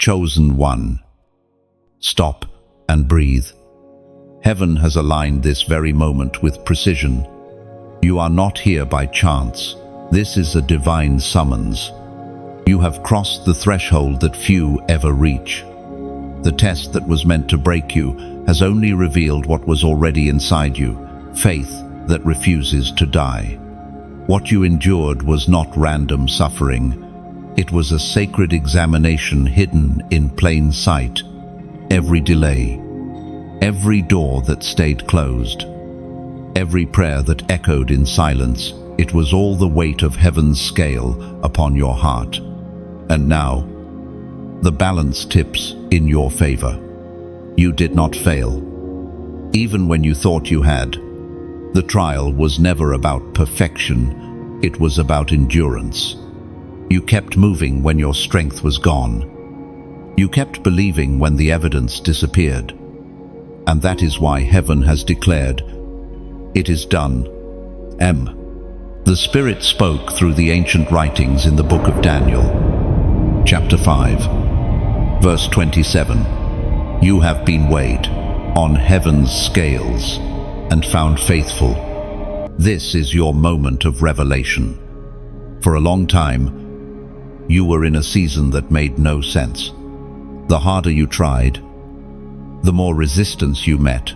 chosen one. Stop and breathe. Heaven has aligned this very moment with precision. You are not here by chance. This is a divine summons. You have crossed the threshold that few ever reach. The test that was meant to break you has only revealed what was already inside you, faith that refuses to die. What you endured was not random suffering. It was a sacred examination hidden in plain sight. Every delay, every door that stayed closed, every prayer that echoed in silence, it was all the weight of heaven's scale upon your heart. And now, the balance tips in your favor. You did not fail. Even when you thought you had, the trial was never about perfection, it was about endurance. You kept moving when your strength was gone. You kept believing when the evidence disappeared. And that is why heaven has declared, "It is done." The Spirit spoke through the ancient writings in the book of Daniel, chapter 5, verse 27. You have been weighed on heaven's scales and found faithful. This is your moment of revelation. For a long time, you were in a season that made no sense. The harder you tried, the more resistance you met.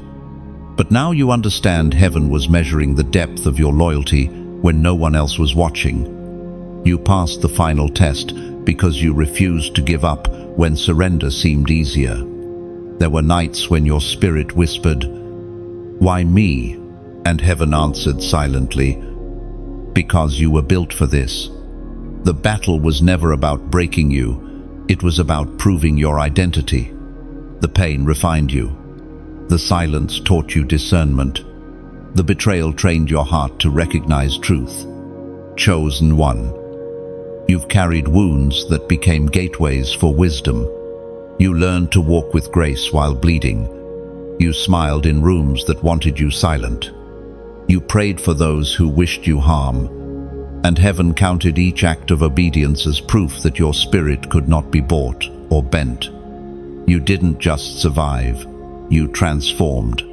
But now you understand heaven was measuring the depth of your loyalty when no one else was watching. You passed the final test because you refused to give up when surrender seemed easier. There were nights when your spirit whispered, "Why me?" And heaven answered silently, "Because you were built for this." The battle was never about breaking you, it was about proving your identity. The pain refined you. The silence taught you discernment. The betrayal trained your heart to recognize truth. Chosen one. You've carried wounds that became gateways for wisdom. You learned to walk with grace while bleeding. You smiled in rooms that wanted you silent. You prayed for those who wished you harm. And heaven counted each act of obedience as proof that your spirit could not be bought or bent. You didn't just survive, you transformed.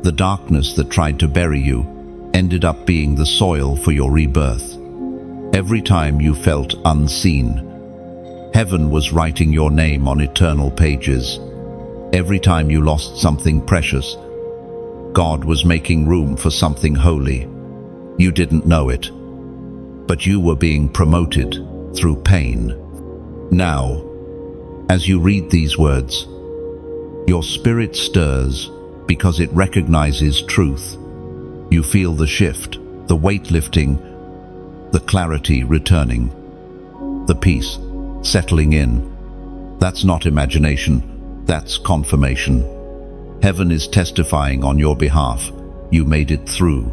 The darkness that tried to bury you ended up being the soil for your rebirth. Every time you felt unseen, heaven was writing your name on eternal pages. Every time you lost something precious, God was making room for something holy. You didn't know it, but you were being promoted through pain. Now, as you read these words, your spirit stirs because it recognizes truth. You feel the shift, the weight lifting, the clarity returning, the peace settling in. That's not imagination, that's confirmation. Heaven is testifying on your behalf. You made it through.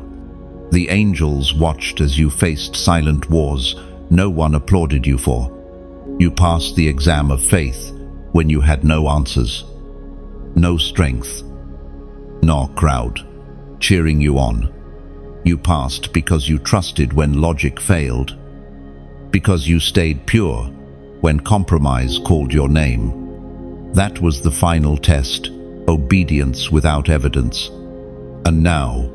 The angels watched as you faced silent wars no one applauded you for. You passed the exam of faith when you had no answers, no strength, no crowd cheering you on. You passed because you trusted when logic failed, because you stayed pure when compromise called your name. That was the final test, obedience without evidence. And now,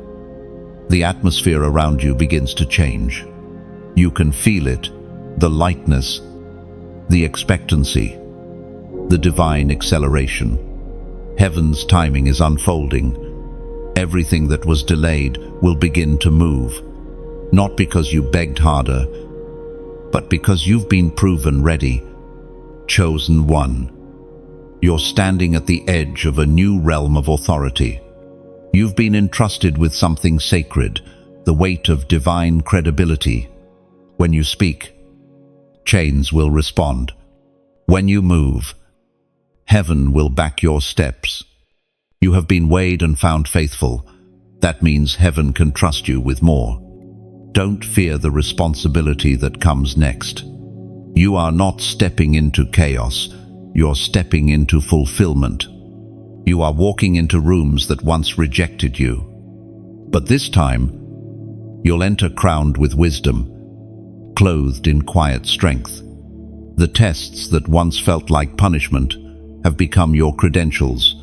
the atmosphere around you begins to change. You can feel it, the lightness, the expectancy, the divine acceleration. Heaven's timing is unfolding. Everything that was delayed will begin to move, not because you begged harder, but because you've been proven ready, chosen one. You're standing at the edge of a new realm of authority. You've been entrusted with something sacred, the weight of divine credibility. When you speak, chains will respond. When you move, heaven will back your steps. You have been weighed and found faithful. That means heaven can trust you with more. Don't fear the responsibility that comes next. You are not stepping into chaos, you're stepping into fulfillment. You are walking into rooms that once rejected you. But this time, you'll enter crowned with wisdom, clothed in quiet strength. The tests that once felt like punishment have become your credentials.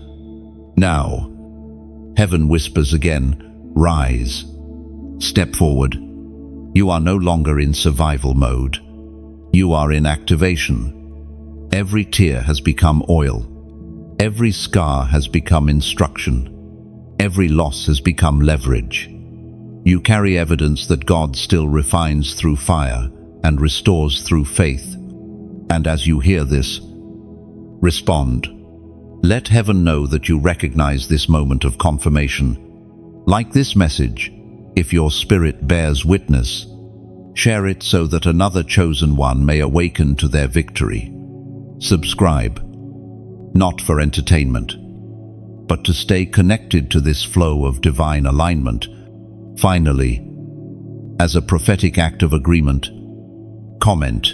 Now, heaven whispers again, rise. Step forward. You are no longer in survival mode. You are in activation. Every tear has become oil. Every scar has become instruction. Every loss has become leverage. You carry evidence that God still refines through fire and restores through faith. And as you hear this, respond. Let heaven know that you recognize this moment of confirmation. Like this message, if your spirit bears witness, share it so that another chosen one may awaken to their victory. Subscribe, not for entertainment, but to stay connected to this flow of divine alignment. Finally, as a prophetic act of agreement, comment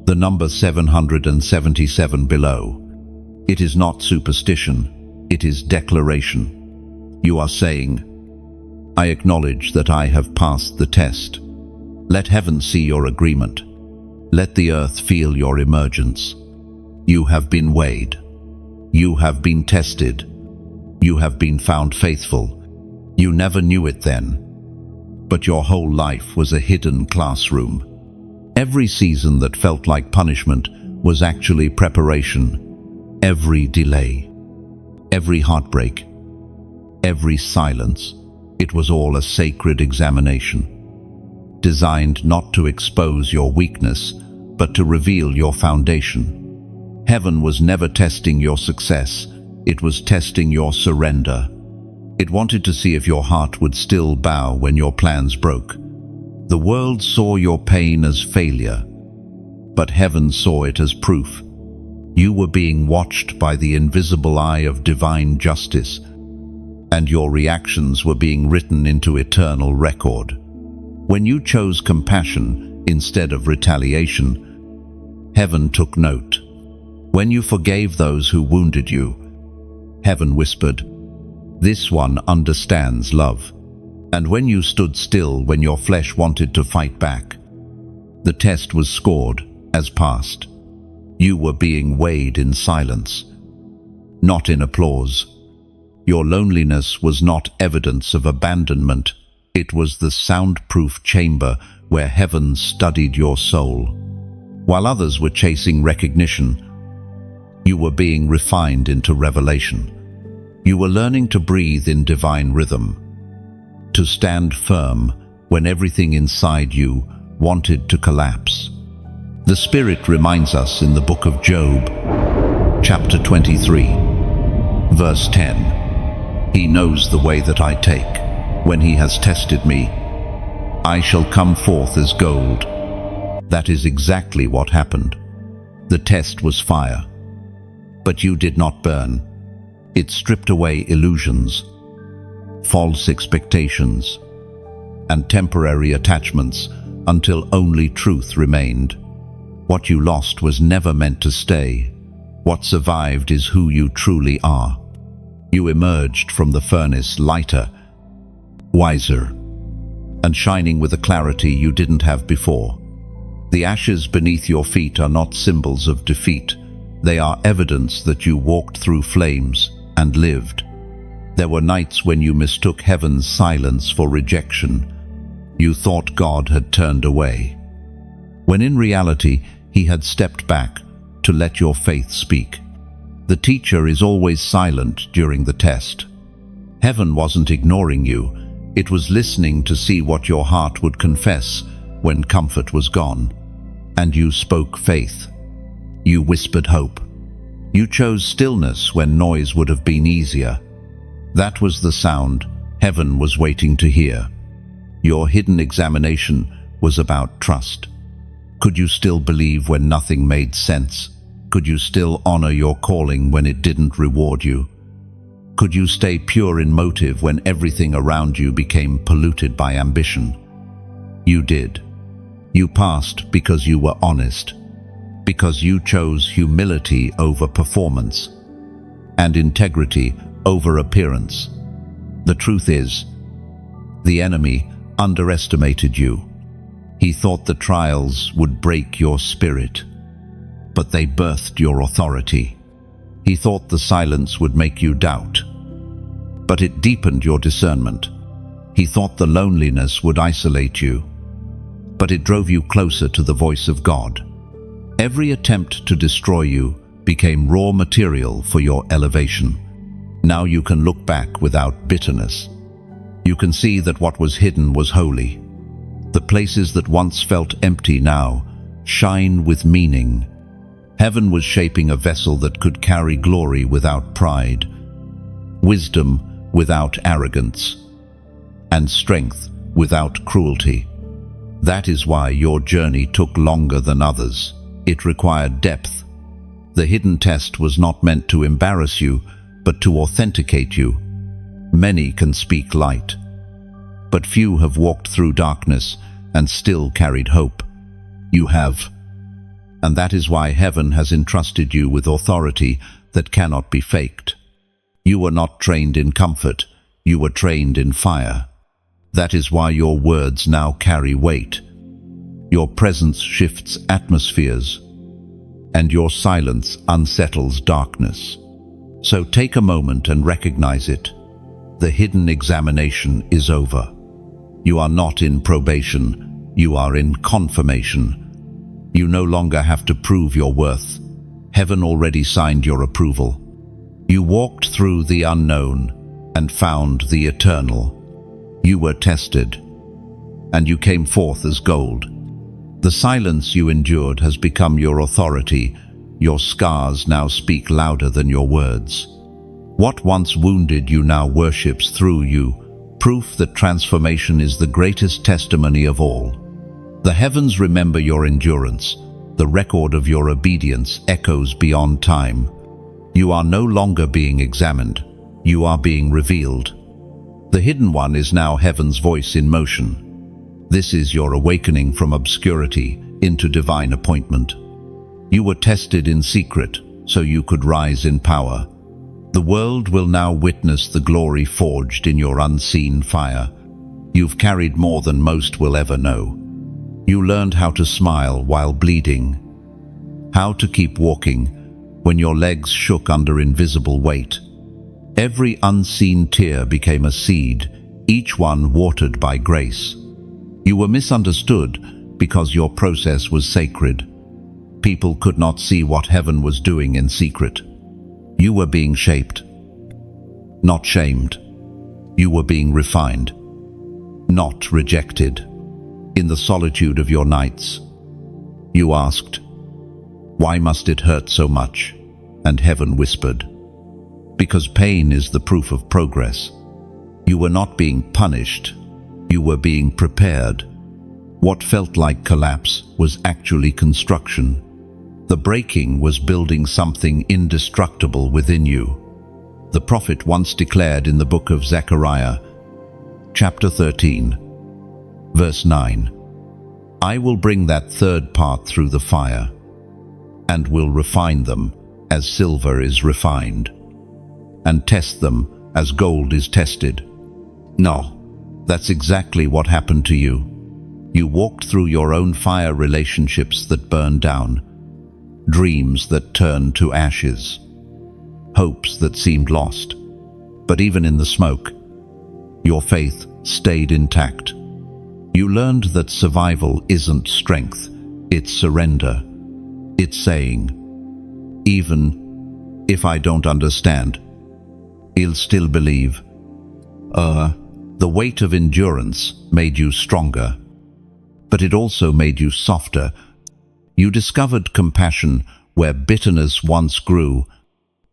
the number 777 below. It is not superstition, it is declaration. You are saying, I acknowledge that I have passed the test. Let heaven see your agreement. Let the earth feel your emergence. You have been weighed. You have been tested. You have been found faithful. You never knew it then, but your whole life was a hidden classroom. Every season that felt like punishment was actually preparation. Every delay, every heartbreak, every silence, it was all a sacred examination, designed not to expose your weakness, but to reveal your foundation. Heaven was never testing your success, it was testing your surrender. It wanted to see if your heart would still bow when your plans broke. The world saw your pain as failure, but heaven saw it as proof. You were being watched by the invisible eye of divine justice, and your reactions were being written into eternal record. When you chose compassion instead of retaliation, heaven took note. When you forgave those who wounded you, heaven whispered, this one understands love. And when you stood still when your flesh wanted to fight back, the test was scored as passed. You were being weighed in silence, not in applause. Your loneliness was not evidence of abandonment. It was the soundproof chamber where heaven studied your soul. While others were chasing recognition, you were being refined into revelation. You were learning to breathe in divine rhythm, to stand firm when everything inside you wanted to collapse. The Spirit reminds us in the book of Job, chapter 23, verse 10. He knows the way that I take. When he has tested me, I shall come forth as gold. That is exactly what happened. The test was fire, but you did not burn. It stripped away illusions, false expectations, and temporary attachments until only truth remained. What you lost was never meant to stay. What survived is who you truly are. You emerged from the furnace lighter, wiser, and shining with a clarity you didn't have before. The ashes beneath your feet are not symbols of defeat. They are evidence that you walked through flames and lived. There were nights when you mistook heaven's silence for rejection. You thought God had turned away, when in reality he had stepped back to let your faith speak. The teacher is always silent during the test. Heaven wasn't ignoring you, it was listening to see what your heart would confess when comfort was gone. And you spoke faith. You whispered hope. You chose stillness when noise would have been easier. That was the sound heaven was waiting to hear. Your hidden examination was about trust. Could you still believe when nothing made sense? Could you still honor your calling when it didn't reward you? Could you stay pure in motive when everything around you became polluted by ambition? You did. You passed because you were honest, because you chose humility over performance, and integrity over appearance. The truth is, the enemy underestimated you. He thought the trials would break your spirit. but they birthed your authority. He thought the silence would make you doubt, but it deepened your discernment. He thought the loneliness would isolate you, but it drove you closer to the voice of God. Every attempt to destroy you became raw material for your elevation. Now you can look back without bitterness. You can see that what was hidden was holy. The places that once felt empty now shine with meaning. Heaven was shaping a vessel that could carry glory without pride, wisdom without arrogance, and strength without cruelty. That is why your journey took longer than others. It required depth. The hidden test was not meant to embarrass you, but to authenticate you. Many can speak light, but few have walked through darkness and still carried hope. You have. And that is why heaven has entrusted you with authority that cannot be faked. You were not trained in comfort, you were trained in fire. That is why your words now carry weight. Your presence shifts atmospheres, and your silence unsettles darkness. So take a moment and recognize it. The hidden examination is over. You are not in probation, you are in confirmation. You no longer have to prove your worth. Heaven already signed your approval. You walked through the unknown and found the eternal. You were tested, and you came forth as gold. The silence you endured has become your authority. Your scars now speak louder than your words. What once wounded you now worships through you, proof that transformation is the greatest testimony of all. The heavens remember your endurance. The record of your obedience echoes beyond time. You are no longer being examined. You are being revealed. The hidden one is now heaven's voice in motion. This is your awakening from obscurity into divine appointment. You were tested in secret, so you could rise in power. The world will now witness the glory forged in your unseen fire. You've carried more than most will ever know. You learned how to smile while bleeding, how to keep walking when your legs shook under invisible weight. Every unseen tear became a seed, each one watered by grace. You were misunderstood because your process was sacred. People could not see what heaven was doing in secret. You were being shaped, not shamed. You were being refined, not rejected. In the solitude of your nights, you asked, "Why must it hurt so much?" And heaven whispered, "Because pain is the proof of progress." You were not being punished, you were being prepared. What felt like collapse was actually construction. The breaking was building something indestructible within you. The prophet once declared in the book of Zechariah, chapter 13, verse 9, "I will bring that third part through the fire, and will refine them as silver is refined, and test them as gold is tested." No, that's exactly what happened to you. You walked through your own fire, relationships that burned down, dreams that turned to ashes, hopes that seemed lost. But even in the smoke, your faith stayed intact. You learned that survival isn't strength, it's surrender. It's saying, "Even if I don't understand, I'll still believe." The weight of endurance made you stronger, but it also made you softer. You discovered compassion where bitterness once grew.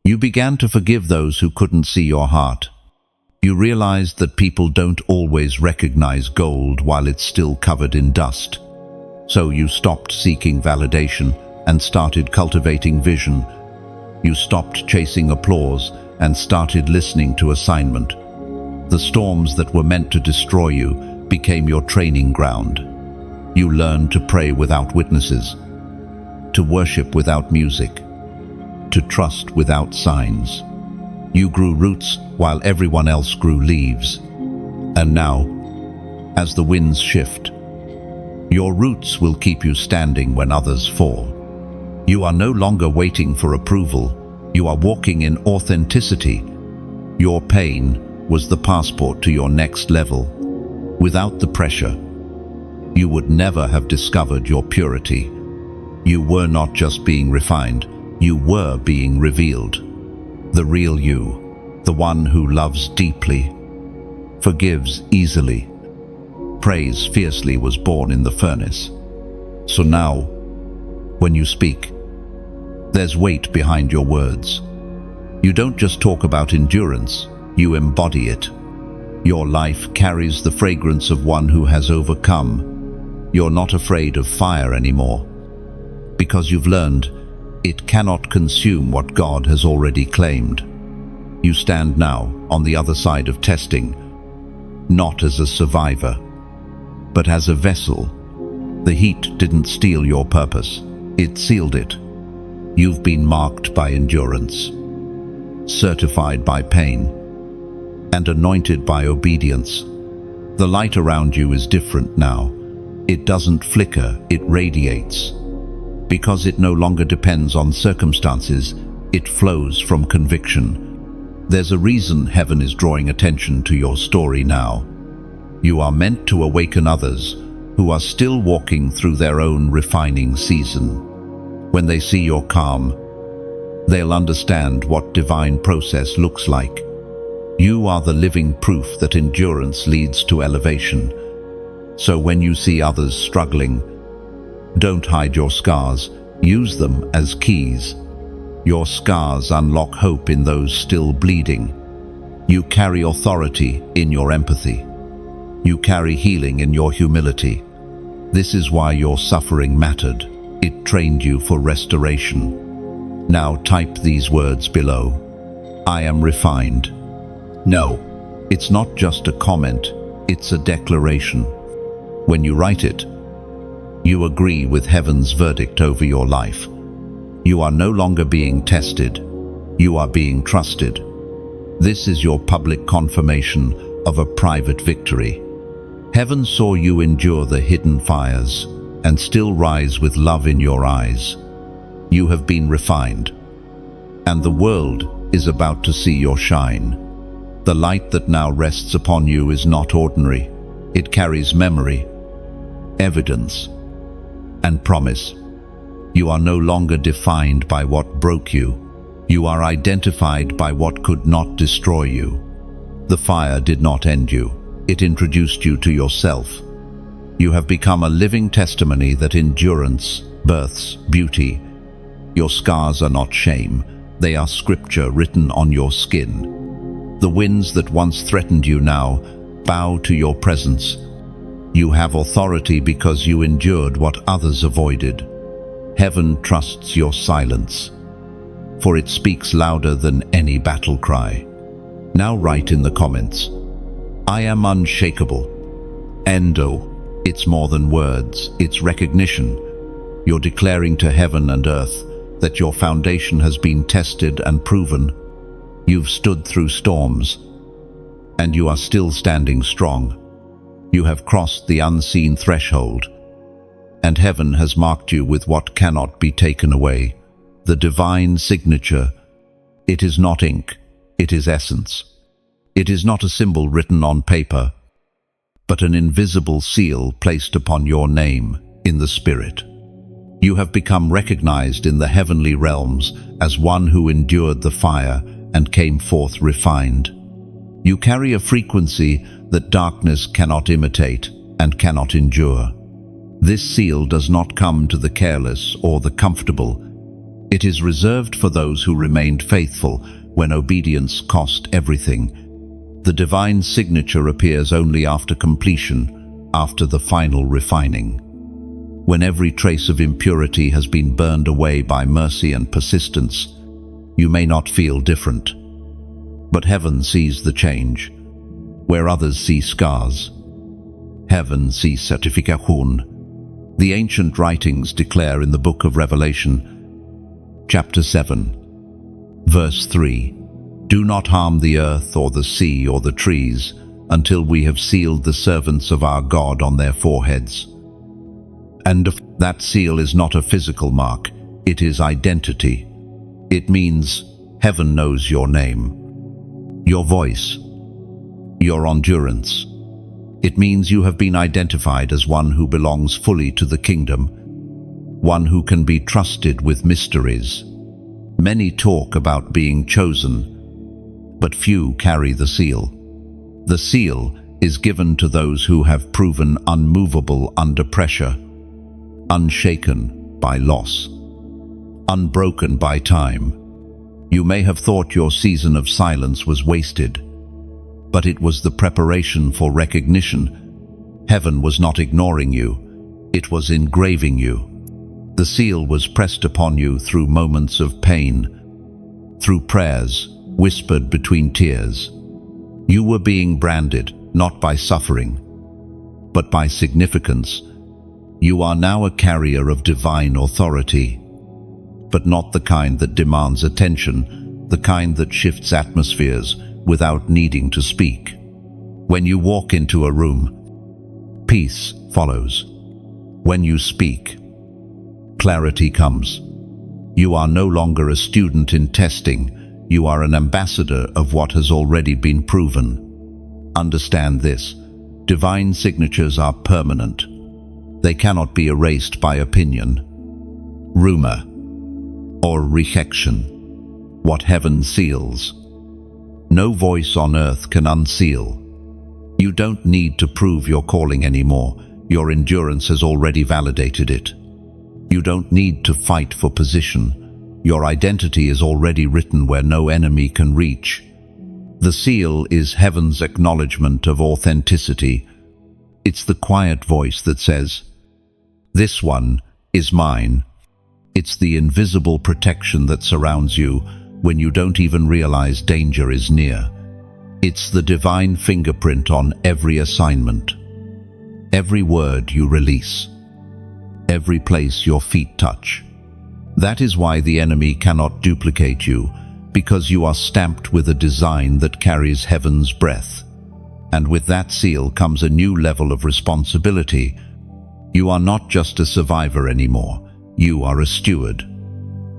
You began to forgive those who couldn't see your heart. You realized that people don't always recognize gold while it's still covered in dust. So you stopped seeking validation and started cultivating vision. You stopped chasing applause and started listening to assignment. The storms that were meant to destroy you became your training ground. You learned to pray without witnesses, to worship without music, to trust without signs. You grew roots while everyone else grew leaves. And now, as the winds shift, your roots will keep you standing when others fall. You are no longer waiting for approval. You are walking in authenticity. Your pain was the passport to your next level. Without the pressure, you would never have discovered your purity. You were not just being refined, you were being revealed. The real you, the one who loves deeply, forgives easily, prays fiercely, was born in the furnace. So now, when you speak, there's weight behind your words. You don't just talk about endurance, you embody it. Your life carries the fragrance of one who has overcome. You're not afraid of fire anymore, because you've learned it cannot consume what God has already claimed. You stand now on the other side of testing, not as a survivor, but as a vessel. The heat didn't steal your purpose, it sealed it. You've been marked by endurance, certified by pain, and anointed by obedience. The light around you is different now. It doesn't flicker, it radiates. Because it no longer depends on circumstances, it flows from conviction. There's a reason heaven is drawing attention to your story now. You are meant to awaken others who are still walking through their own refining season. When they see your calm, they'll understand what divine process looks like. You are the living proof that endurance leads to elevation. So when you see others struggling, don't hide your scars, use them as keys. Your scars unlock hope in those still bleeding. You carry authority in your empathy. You carry healing in your humility. This is why your suffering mattered. It trained you for restoration. Now type these words below. I am refined. No, it's not just a comment, it's a declaration. When you write it, you agree with heaven's verdict over your life. You are no longer being tested, you are being trusted. This is your public confirmation of a private victory. Heaven saw you endure the hidden fires and still rise with love in your eyes. You have been refined, and the world is about to see your shine. The light that now rests upon you is not ordinary. It carries memory, evidence, and promise. You are no longer defined by what broke you. You are identified by what could not destroy you. The fire did not end you. It introduced you to yourself. You have become a living testimony that endurance births beauty. Your scars are not shame. They are scripture written on your skin. The winds that once threatened you now bow to your presence. You have authority because you endured what others avoided. Heaven trusts your silence, for it speaks louder than any battle cry. Now write in the comments, I am unshakable. Endo, it's more than words, it's recognition. You're declaring to heaven and earth that your foundation has been tested and proven. You've stood through storms, and you are still standing strong. You have crossed the unseen threshold, and heaven has marked you with what cannot be taken away. The divine signature. It is not ink, it is essence. It is not a symbol written on paper, but an invisible seal placed upon your name in the Spirit. You have become recognized in the heavenly realms as one who endured the fire and came forth refined. You carry a frequency that darkness cannot imitate and cannot endure. This seal does not come to the careless or the comfortable. It is reserved for those who remained faithful when obedience cost everything. The divine signature appears only after completion, after the final refining. When every trace of impurity has been burned away by mercy and persistence, you may not feel different. But heaven sees the change. Where others see scars, heaven sees certification. The ancient writings declare in the book of Revelation, chapter 7, verse 3, Do not harm the earth or the sea or the trees until we have sealed the servants of our God on their foreheads. And that seal is not a physical mark, It is identity. It means heaven knows your name, your voice, your endurance. It means you have been identified as one who belongs fully to the kingdom, one who can be trusted with mysteries. Many talk about being chosen, but few carry the seal. The seal is given to those who have proven unmovable under pressure, unshaken by loss, unbroken by time. You may have thought your season of silence was wasted, but it was the preparation for recognition. Heaven was not ignoring you, it was engraving you. The seal was pressed upon you through moments of pain, through prayers whispered between tears. You were being branded, not by suffering, but by significance. You are now a carrier of divine authority, but not the kind that demands attention, the kind that shifts atmospheres without needing to speak. When you walk into a room, peace follows. When you speak, clarity comes. You are no longer a student in testing, you are an ambassador of what has already been proven. Understand this: divine signatures are permanent. They cannot be erased by opinion, rumor, or rejection. What heaven seals, no voice on earth can unseal. You don't need to prove your calling anymore. Your endurance has already validated it. You don't need to fight for position. Your identity is already written where no enemy can reach. The seal is heaven's acknowledgement of authenticity. It's the quiet voice that says, "This one is mine." It's the invisible protection that surrounds you when you don't even realize danger is near. It's the divine fingerprint on every assignment, every word you release, every place your feet touch. That is why the enemy cannot duplicate you, because you are stamped with a design that carries heaven's breath. And with that seal comes a new level of responsibility. You are not just a survivor anymore. You are a steward.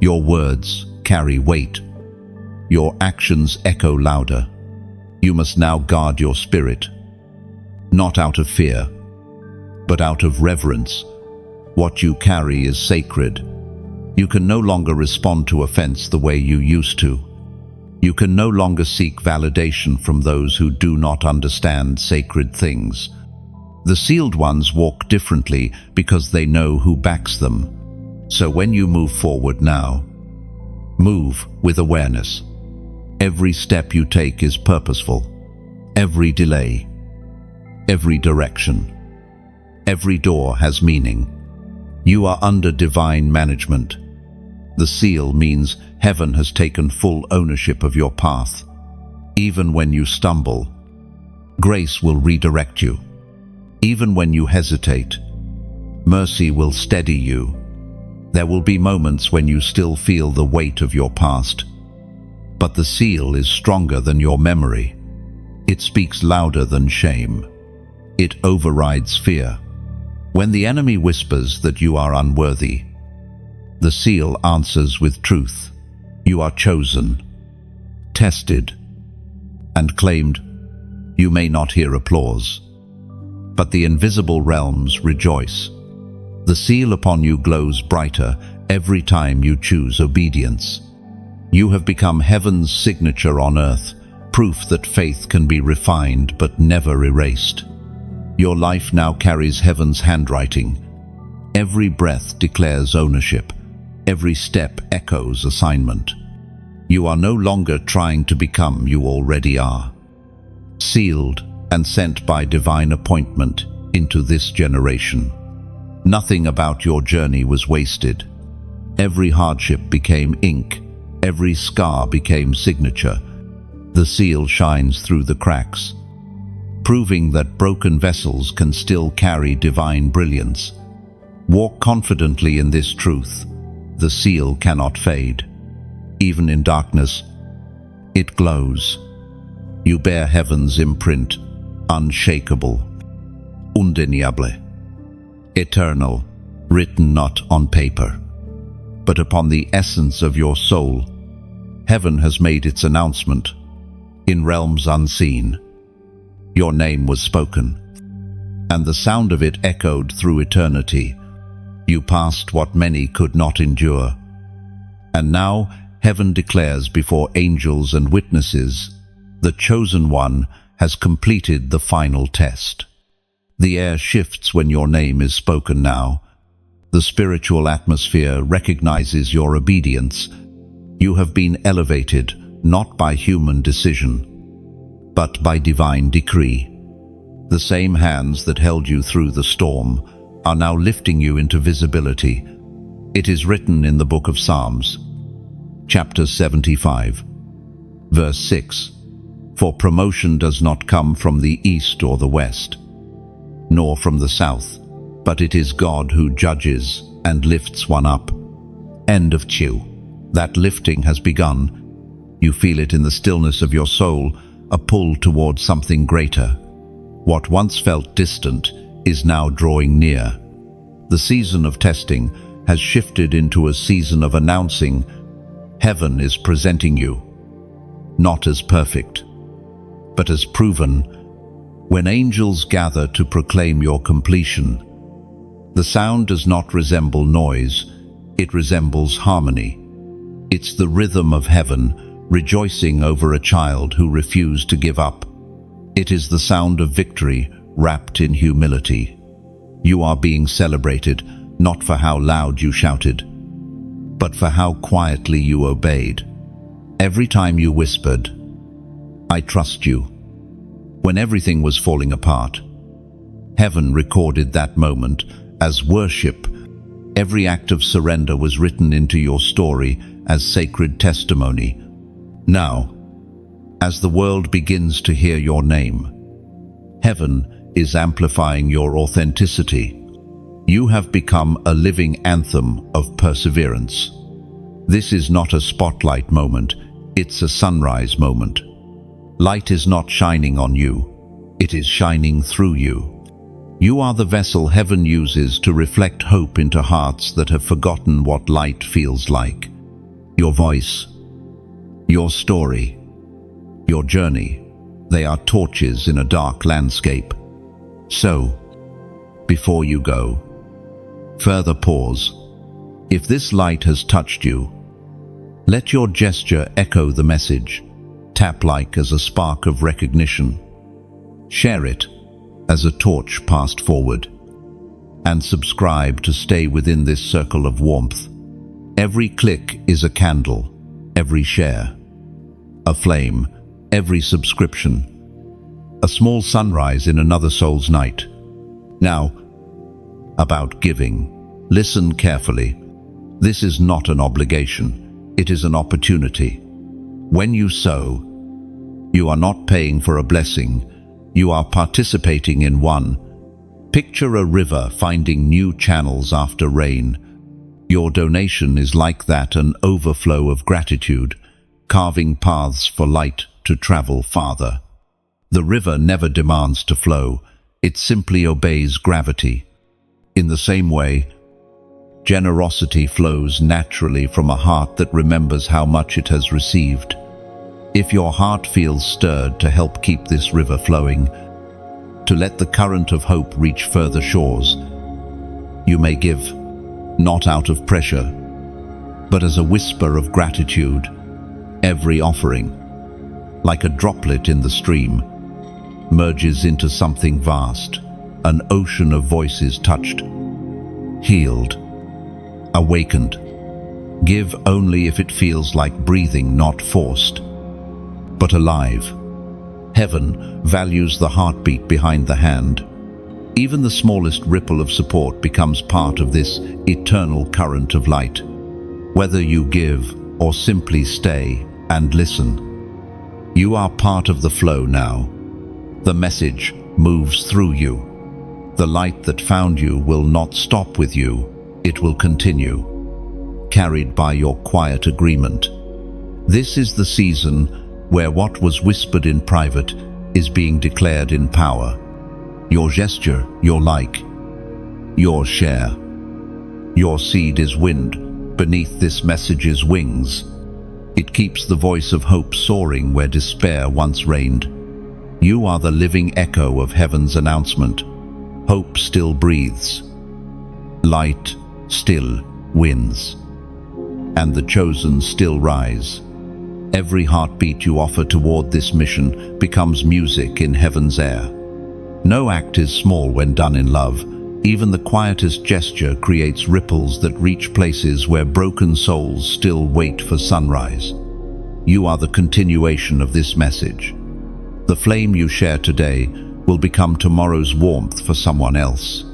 Your words carry weight. Your actions echo louder. You must now guard your spirit, not out of fear, but out of reverence. What you carry is sacred. You can no longer respond to offense the way you used to. You can no longer seek validation from those who do not understand sacred things. The sealed ones walk differently because they know who backs them. So when you move forward now, move with awareness. Every step you take is purposeful. Every delay, every direction, every door has meaning. You are under divine management. The seal means heaven has taken full ownership of your path. Even when you stumble, grace will redirect you. Even when you hesitate, mercy will steady you. There will be moments when you still feel the weight of your past. But the seal is stronger than your memory. It speaks louder than shame. It overrides fear. When the enemy whispers that you are unworthy, the seal answers with truth. You are chosen, tested, and claimed. You may not hear applause, but the invisible realms rejoice. The seal upon you glows brighter every time you choose obedience. You have become heaven's signature on earth, proof that faith can be refined but never erased. Your life now carries heaven's handwriting. Every breath declares ownership. Every step echoes assignment. You are no longer trying to become, you already are. Sealed and sent by divine appointment into this generation. Nothing about your journey was wasted. Every hardship became ink. Every scar became signature. The seal shines through the cracks, proving that broken vessels can still carry divine brilliance. Walk confidently in this truth. The seal cannot fade. Even in darkness, it glows. You bear heaven's imprint, unshakable, undeniable, eternal, written not on paper, but upon the essence of your soul. Heaven has made its announcement. In realms unseen, your name was spoken, and the sound of it echoed through eternity. You passed what many could not endure. And now heaven declares before angels and witnesses, the chosen one has completed the final test. The air shifts when your name is spoken now. The spiritual atmosphere recognizes your obedience. You have been elevated, not by human decision, but by divine decree. The same hands that held you through the storm are now lifting you into visibility. It is written in the book of Psalms, chapter 75, verse 6, "For promotion does not come from the east or the west, nor from the south, but it is God who judges and lifts one up." End of chew. That lifting has begun. You feel it in the stillness of your soul, a pull towards something greater. What once felt distant is now drawing near. The season of testing has shifted into a season of announcing. Heaven is presenting you, not as perfect, but as proven. When angels gather to proclaim your completion, the sound does not resemble noise, it resembles harmony. It's the rhythm of heaven rejoicing over a child who refused to give up. It is the sound of victory wrapped in humility. You are being celebrated, not for how loud you shouted, but for how quietly you obeyed. Every time you whispered, "I trust you," when everything was falling apart, heaven recorded that moment as worship. Every act of surrender was written into your story as sacred testimony. Now, as the world begins to hear your name, heaven is amplifying your authenticity. You have become a living anthem of perseverance. This is not a spotlight moment, it's a sunrise moment. Light is not shining on you, it is shining through you. You are the vessel heaven uses to reflect hope into hearts that have forgotten what light feels like. Your voice, your story, your journey, they are torches in a dark landscape. So, before you go, further pause. If this light has touched you, let your gesture echo the message. Tap like as a spark of recognition. Share it as a torch passed forward. And subscribe to stay within this circle of warmth. Every click is a candle, every share a flame, every subscription a small sunrise in another soul's night. Now, about giving. Listen carefully. This is not an obligation, it is an opportunity. When you sow, you are not paying for a blessing, you are participating in one. Picture a river finding new channels after rain. Your donation is like that, an overflow of gratitude, carving paths for light to travel farther. The river never demands to flow, it simply obeys gravity. In the same way, generosity flows naturally from a heart that remembers how much it has received. If your heart feels stirred to help keep this river flowing, to let the current of hope reach further shores, you may give, not out of pressure, but as a whisper of gratitude. Every offering, like a droplet in the stream, merges into something vast, an ocean of voices touched, healed, awakened. Give only if it feels like breathing, not forced, but alive. Heaven values the heartbeat behind the hand. Even the smallest ripple of support becomes part of this eternal current of light. Whether you give or simply stay and listen, you are part of the flow now. The message moves through you. The light that found you will not stop with you, it will continue, carried by your quiet agreement. This is the season where what was whispered in private is being declared in power. Your gesture, your like, your share, your seed is wind beneath this message's wings. It keeps the voice of hope soaring where despair once reigned. You are the living echo of heaven's announcement. Hope still breathes. Light still wins. And the chosen still rise. Every heartbeat you offer toward this mission becomes music in heaven's air. No act is small when done in love. Even the quietest gesture creates ripples that reach places where broken souls still wait for sunrise. You are the continuation of this message. The flame you share today will become tomorrow's warmth for someone else.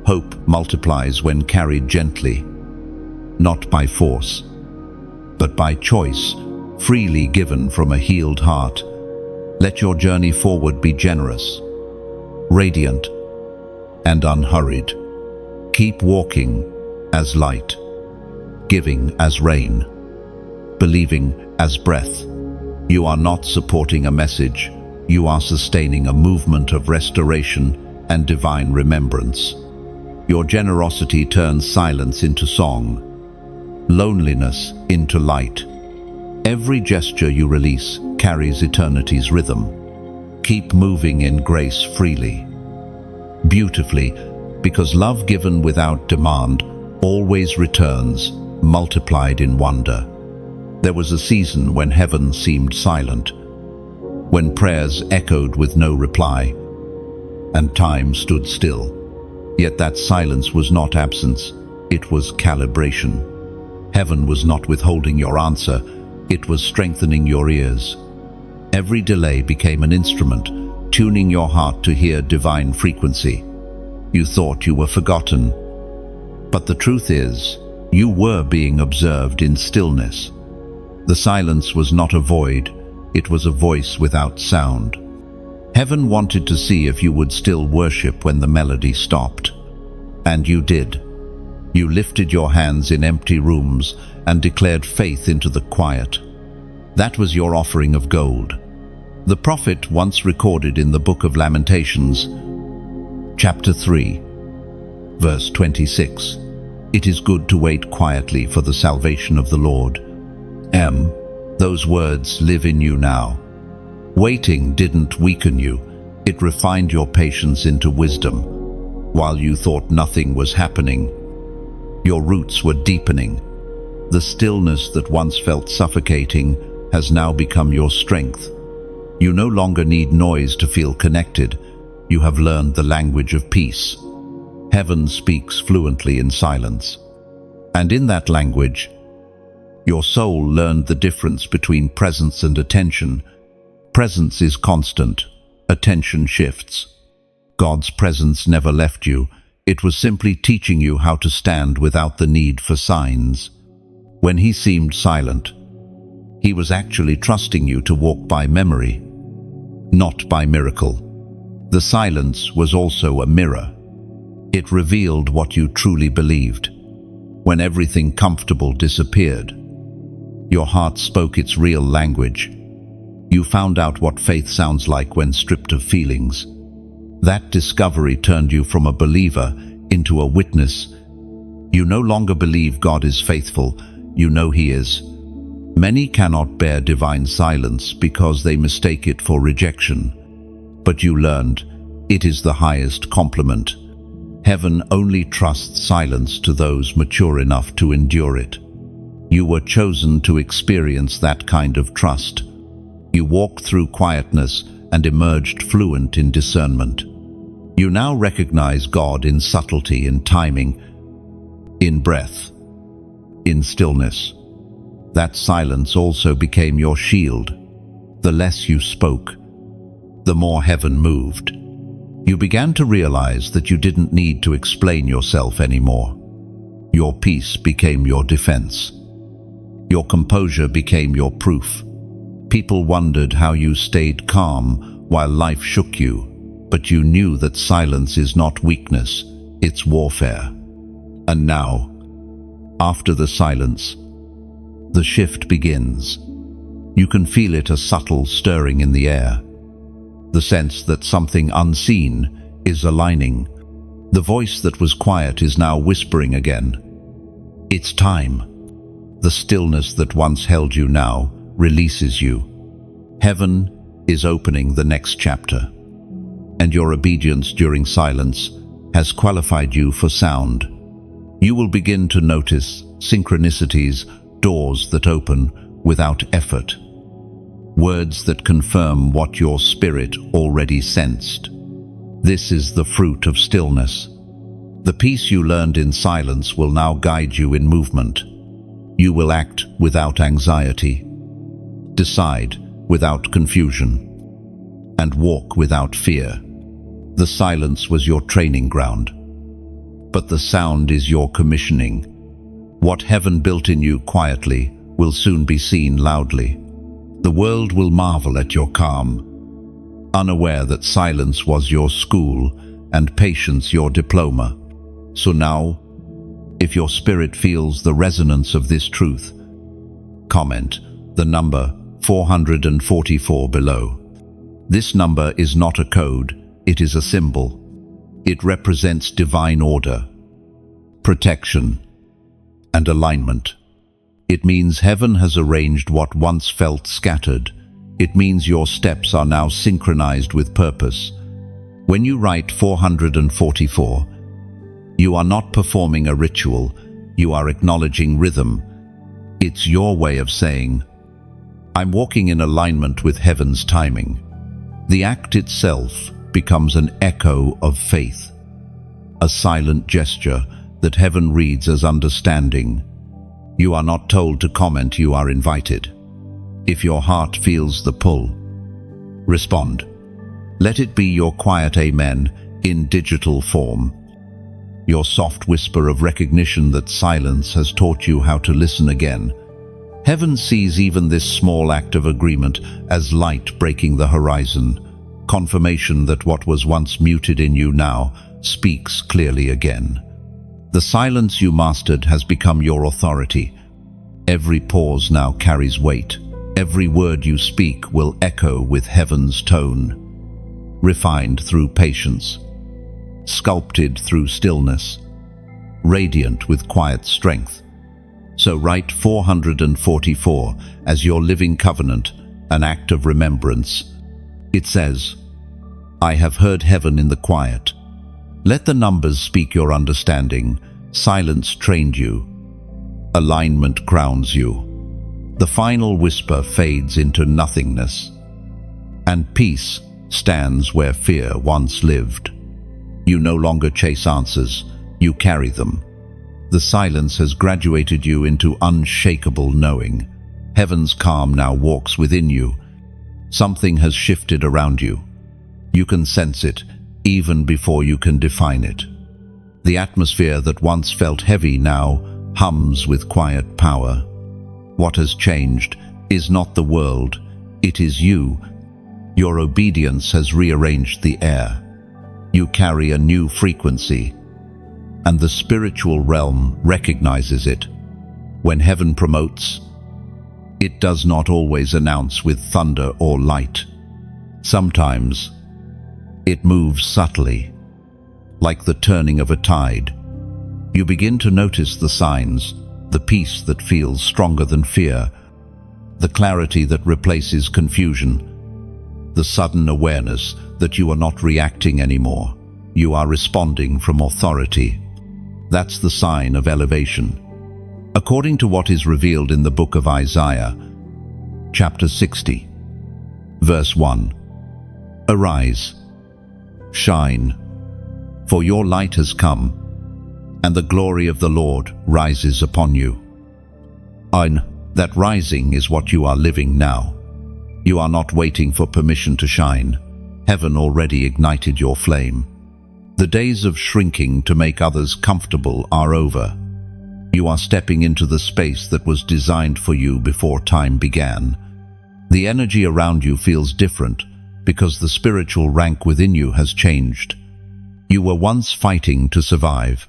Hope multiplies when carried gently, not by force, but by choice, freely given from a healed heart. Let your journey forward be generous, radiant, and unhurried. Keep walking as light, giving as rain, believing as breath. You are not supporting a message, you are sustaining a movement of restoration and divine remembrance. Your generosity turns silence into song, loneliness into light. Every gesture you release carries eternity's rhythm. Keep moving in grace freely, beautifully, because love given without demand always returns, multiplied in wonder. There was a season when heaven seemed silent, when prayers echoed with no reply, and time stood still. Yet that silence was not absence, it was calibration. Heaven was not withholding your answer, it was strengthening your ears. Every delay became an instrument, tuning your heart to hear divine frequency. You thought you were forgotten, but the truth is, you were being observed in stillness. The silence was not a void, it was a voice without sound. Heaven wanted to see if you would still worship when the melody stopped. And you did. You lifted your hands in empty rooms and declared faith into the quiet. That was your offering of gold. The prophet once recorded in the book of Lamentations, chapter 3, verse 26, "It is good to wait quietly for the salvation of the Lord." Those words live in you now. Waiting didn't weaken you, it refined your patience into wisdom. While you thought nothing was happening, your roots were deepening. The stillness that once felt suffocating has now become your strength. You no longer need noise to feel connected. You have learned the language of peace. Heaven speaks fluently in silence. And in that language, your soul learned the difference between presence and attention. Presence is constant, attention shifts. God's presence never left you. It was simply teaching you how to stand without the need for signs. When He seemed silent, He was actually trusting you to walk by memory, not by miracle. The silence was also a mirror. It revealed what you truly believed. When everything comfortable disappeared, your heart spoke its real language. You found out what faith sounds like when stripped of feelings. That discovery turned you from a believer into a witness. You no longer believe God is faithful, you know He is. Many cannot bear divine silence because they mistake it for rejection. But you learned, it is the highest compliment. Heaven only trusts silence to those mature enough to endure it. You were chosen to experience that kind of trust. You walked through quietness and emerged fluent in discernment. You now recognize God in subtlety, in timing, in breath, in stillness. That silence also became your shield. The less you spoke, the more heaven moved. You began to realize that you didn't need to explain yourself anymore. Your peace became your defense. Your composure became your proof. People wondered how you stayed calm while life shook you, but you knew that silence is not weakness, it's warfare. And now, after the silence, the shift begins. You can feel it, a subtle stirring in the air. The sense that something unseen is aligning. The voice that was quiet is now whispering again. It's time. The stillness that once held you now releases you. Heaven is opening the next chapter, and your obedience during silence has qualified you for sound. You will begin to notice synchronicities, doors that open without effort, words that confirm what your spirit already sensed. This is the fruit of stillness. The peace you learned in silence will now guide you in movement. You will act without anxiety, decide without confusion, and walk without fear. The silence was your training ground, but the sound is your commissioning. What heaven built in you quietly will soon be seen loudly. The world will marvel at your calm, unaware that silence was your school and patience your diploma. So now, if your spirit feels the resonance of this truth, comment the number 444 below. This number is not a code, it is a symbol. It represents divine order, protection, and alignment. It means heaven has arranged what once felt scattered. It means your steps are now synchronized with purpose. When you write 444, you are not performing a ritual, you are acknowledging rhythm. It's your way of saying, I'm walking in alignment with heaven's timing. The act itself becomes an echo of faith, a silent gesture that heaven reads as understanding. You are not told to comment, you are invited. If your heart feels the pull, respond. Let it be your quiet amen in digital form, your soft whisper of recognition that silence has taught you how to listen again. Heaven sees even this small act of agreement as light breaking the horizon, confirmation that what was once muted in you now speaks clearly again. The silence you mastered has become your authority. Every pause now carries weight. Every word you speak will echo with heaven's tone, refined through patience, sculpted through stillness, radiant with quiet strength. So write 444 as your living covenant, an act of remembrance. It says, I have heard heaven in the quiet. Let the numbers speak your understanding. Silence trained you. Alignment crowns you. The final whisper fades into nothingness, and peace stands where fear once lived. You no longer chase answers, you carry them. The silence has graduated you into unshakable knowing. Heaven's calm now walks within you. Something has shifted around you. You can sense it, even before you can define it. The atmosphere that once felt heavy now hums with quiet power. What has changed is not the world, it is you. Your obedience has rearranged the air. You carry a new frequency, and the spiritual realm recognizes it. When heaven promotes, it does not always announce with thunder or light. Sometimes it moves subtly, like the turning of a tide. You begin to notice the signs, the peace that feels stronger than fear, the clarity that replaces confusion, the sudden awareness that you are not reacting anymore. You are responding from authority. That's the sign of elevation. According to what is revealed in the book of Isaiah, chapter 60, verse 1, Arise, shine, for your light has come, and the glory of the Lord rises upon you. And that rising is what you are living now. You are not waiting for permission to shine. Heaven already ignited your flame. The days of shrinking to make others comfortable are over. You are stepping into the space that was designed for you before time began. The energy around you feels different because the spiritual rank within you has changed. You were once fighting to survive,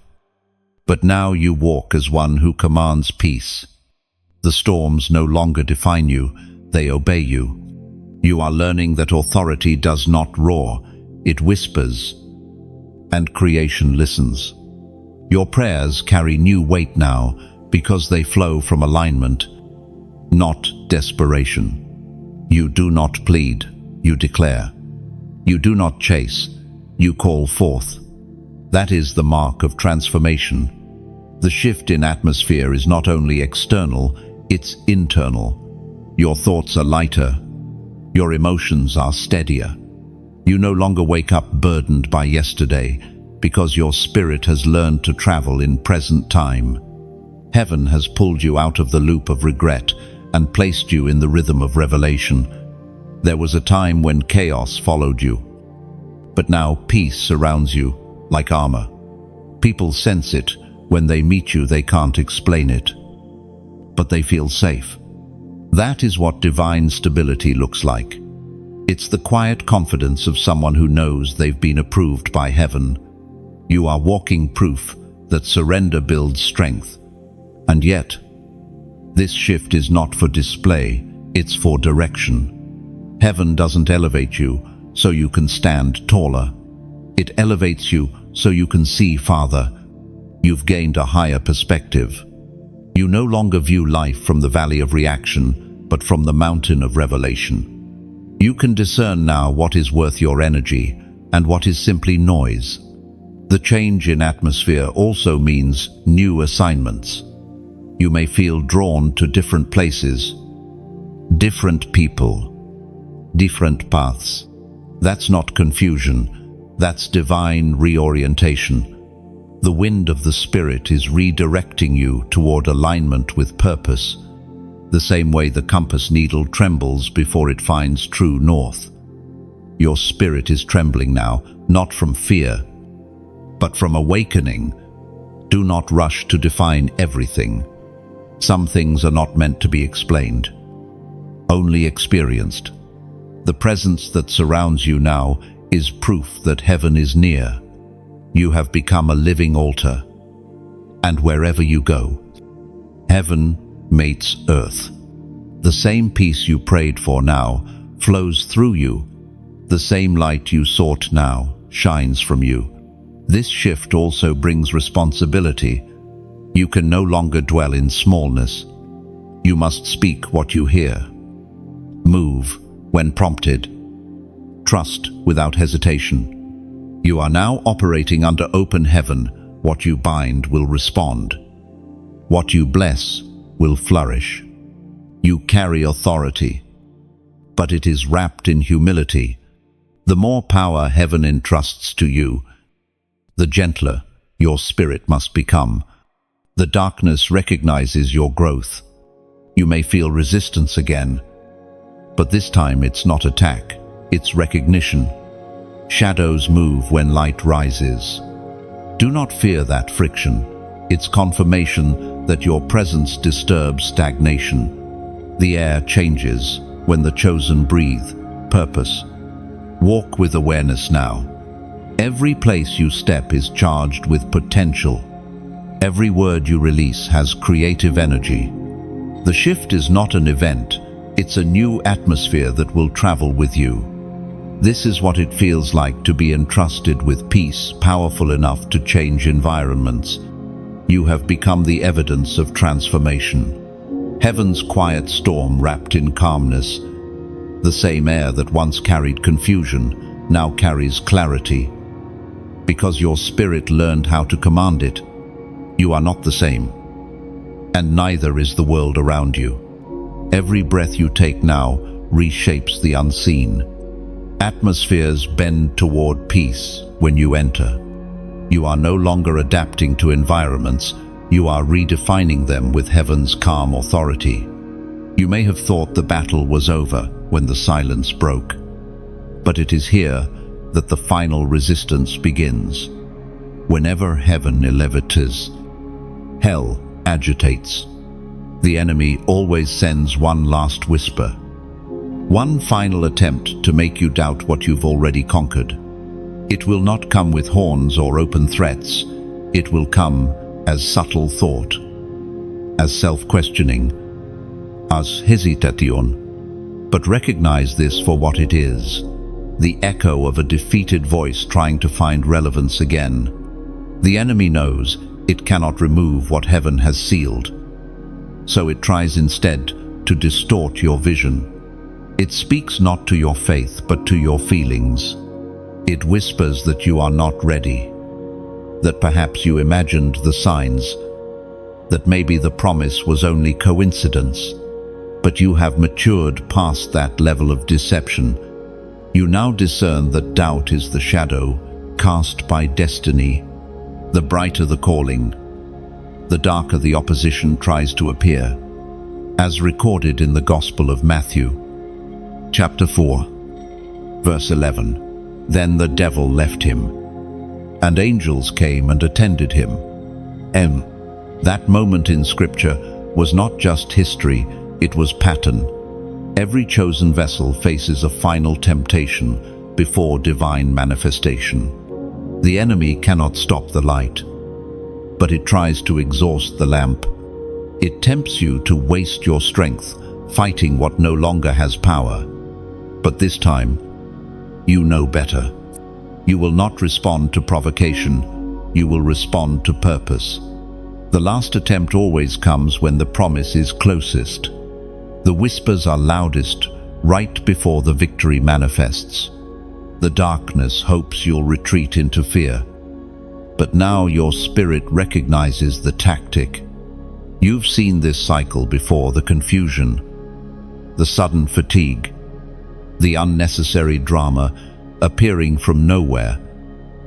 but now you walk as one who commands peace. The storms no longer define you, they obey you. You are learning that authority does not roar, it whispers, and creation listens. Your prayers carry new weight now, because they flow from alignment, not desperation. You do not plead, you declare. You do not chase, you call forth. That is the mark of transformation. The shift in atmosphere is not only external, it's internal. Your thoughts are lighter, your emotions are steadier. You no longer wake up burdened by yesterday, because your spirit has learned to travel in present time. Heaven has pulled you out of the loop of regret and placed you in the rhythm of revelation. There was a time when chaos followed you, but now peace surrounds you like armor. People sense it. When they meet you, they can't explain it, but they feel safe. That is what divine stability looks like. It's the quiet confidence of someone who knows they've been approved by heaven. You are walking proof that surrender builds strength. And yet, this shift is not for display, it's for direction. Heaven doesn't elevate you so you can stand taller. It elevates you so you can see farther. You've gained a higher perspective. You no longer view life from the valley of reaction, but from the mountain of revelation. You can discern now what is worth your energy and what is simply noise. The change in atmosphere also means new assignments. You may feel drawn to different places, different people, different paths. That's not confusion, that's divine reorientation. The wind of the Spirit is redirecting you toward alignment with purpose, the same way the compass needle trembles before it finds true north. Your spirit is trembling now, not from fear, but from awakening. Do not rush to define everything. Some things are not meant to be explained, only experienced. The presence that surrounds you now is proof that heaven is near. You have become a living altar, and wherever you go, heaven meets earth. The same peace you prayed for now flows through you. The same light you sought now shines from you. This shift also brings responsibility. You can no longer dwell in smallness. You must speak what you hear. Move when prompted. Trust without hesitation. You are now operating under open heaven. What you bind will respond. What you bless will flourish. You carry authority, but it is wrapped in humility. The more power heaven entrusts to you, the gentler your spirit must become. The darkness recognizes your growth. You may feel resistance again, but this time it's not attack, it's recognition. Shadows move when light rises. Do not fear that friction. It's confirmation that your presence disturbs stagnation. The air changes when the chosen breathe purpose. Walk with awareness now. Every place you step is charged with potential. Every word you release has creative energy. The shift is not an event, it's a new atmosphere that will travel with you. This is what it feels like to be entrusted with peace powerful enough to change environments. You have become the evidence of transformation. Heaven's quiet storm wrapped in calmness. The same air that once carried confusion now carries clarity. Because your spirit learned how to command it, you are not the same. And neither is the world around you. Every breath you take now reshapes the unseen. Atmospheres bend toward peace when you enter. You are no longer adapting to environments, you are redefining them with heaven's calm authority. You may have thought the battle was over when the silence broke, but it is here that the final resistance begins. Whenever heaven elevates, hell agitates. The enemy always sends one last whisper. One final attempt to make you doubt what you've already conquered. It will not come with horns or open threats. It will come as subtle thought, as self-questioning, as hesitation. But recognize this for what it is, the echo of a defeated voice trying to find relevance again. The enemy knows it cannot remove what heaven has sealed. so it tries instead to distort your vision. It speaks not to your faith, but to your feelings. It whispers that you are not ready, that perhaps you imagined the signs, that maybe the promise was only coincidence. But you have matured past that level of deception. You now discern that doubt is the shadow cast by destiny. The brighter the calling, the darker the opposition tries to appear. As recorded in the Gospel of Matthew, chapter 4, verse 11, "Then the devil left him, and angels came and attended him." That moment in Scripture was not just history, it was pattern. Every chosen vessel faces a final temptation before divine manifestation. The enemy cannot stop the light, but it tries to exhaust the lamp. It tempts you to waste your strength fighting what no longer has power. But this time, you know better. You will not respond to provocation, you will respond to purpose. The last attempt always comes when the promise is closest. The whispers are loudest right before the victory manifests. The darkness hopes you'll retreat into fear. But now your spirit recognizes the tactic. You've seen this cycle before: the confusion, the sudden fatigue, the unnecessary drama appearing from nowhere.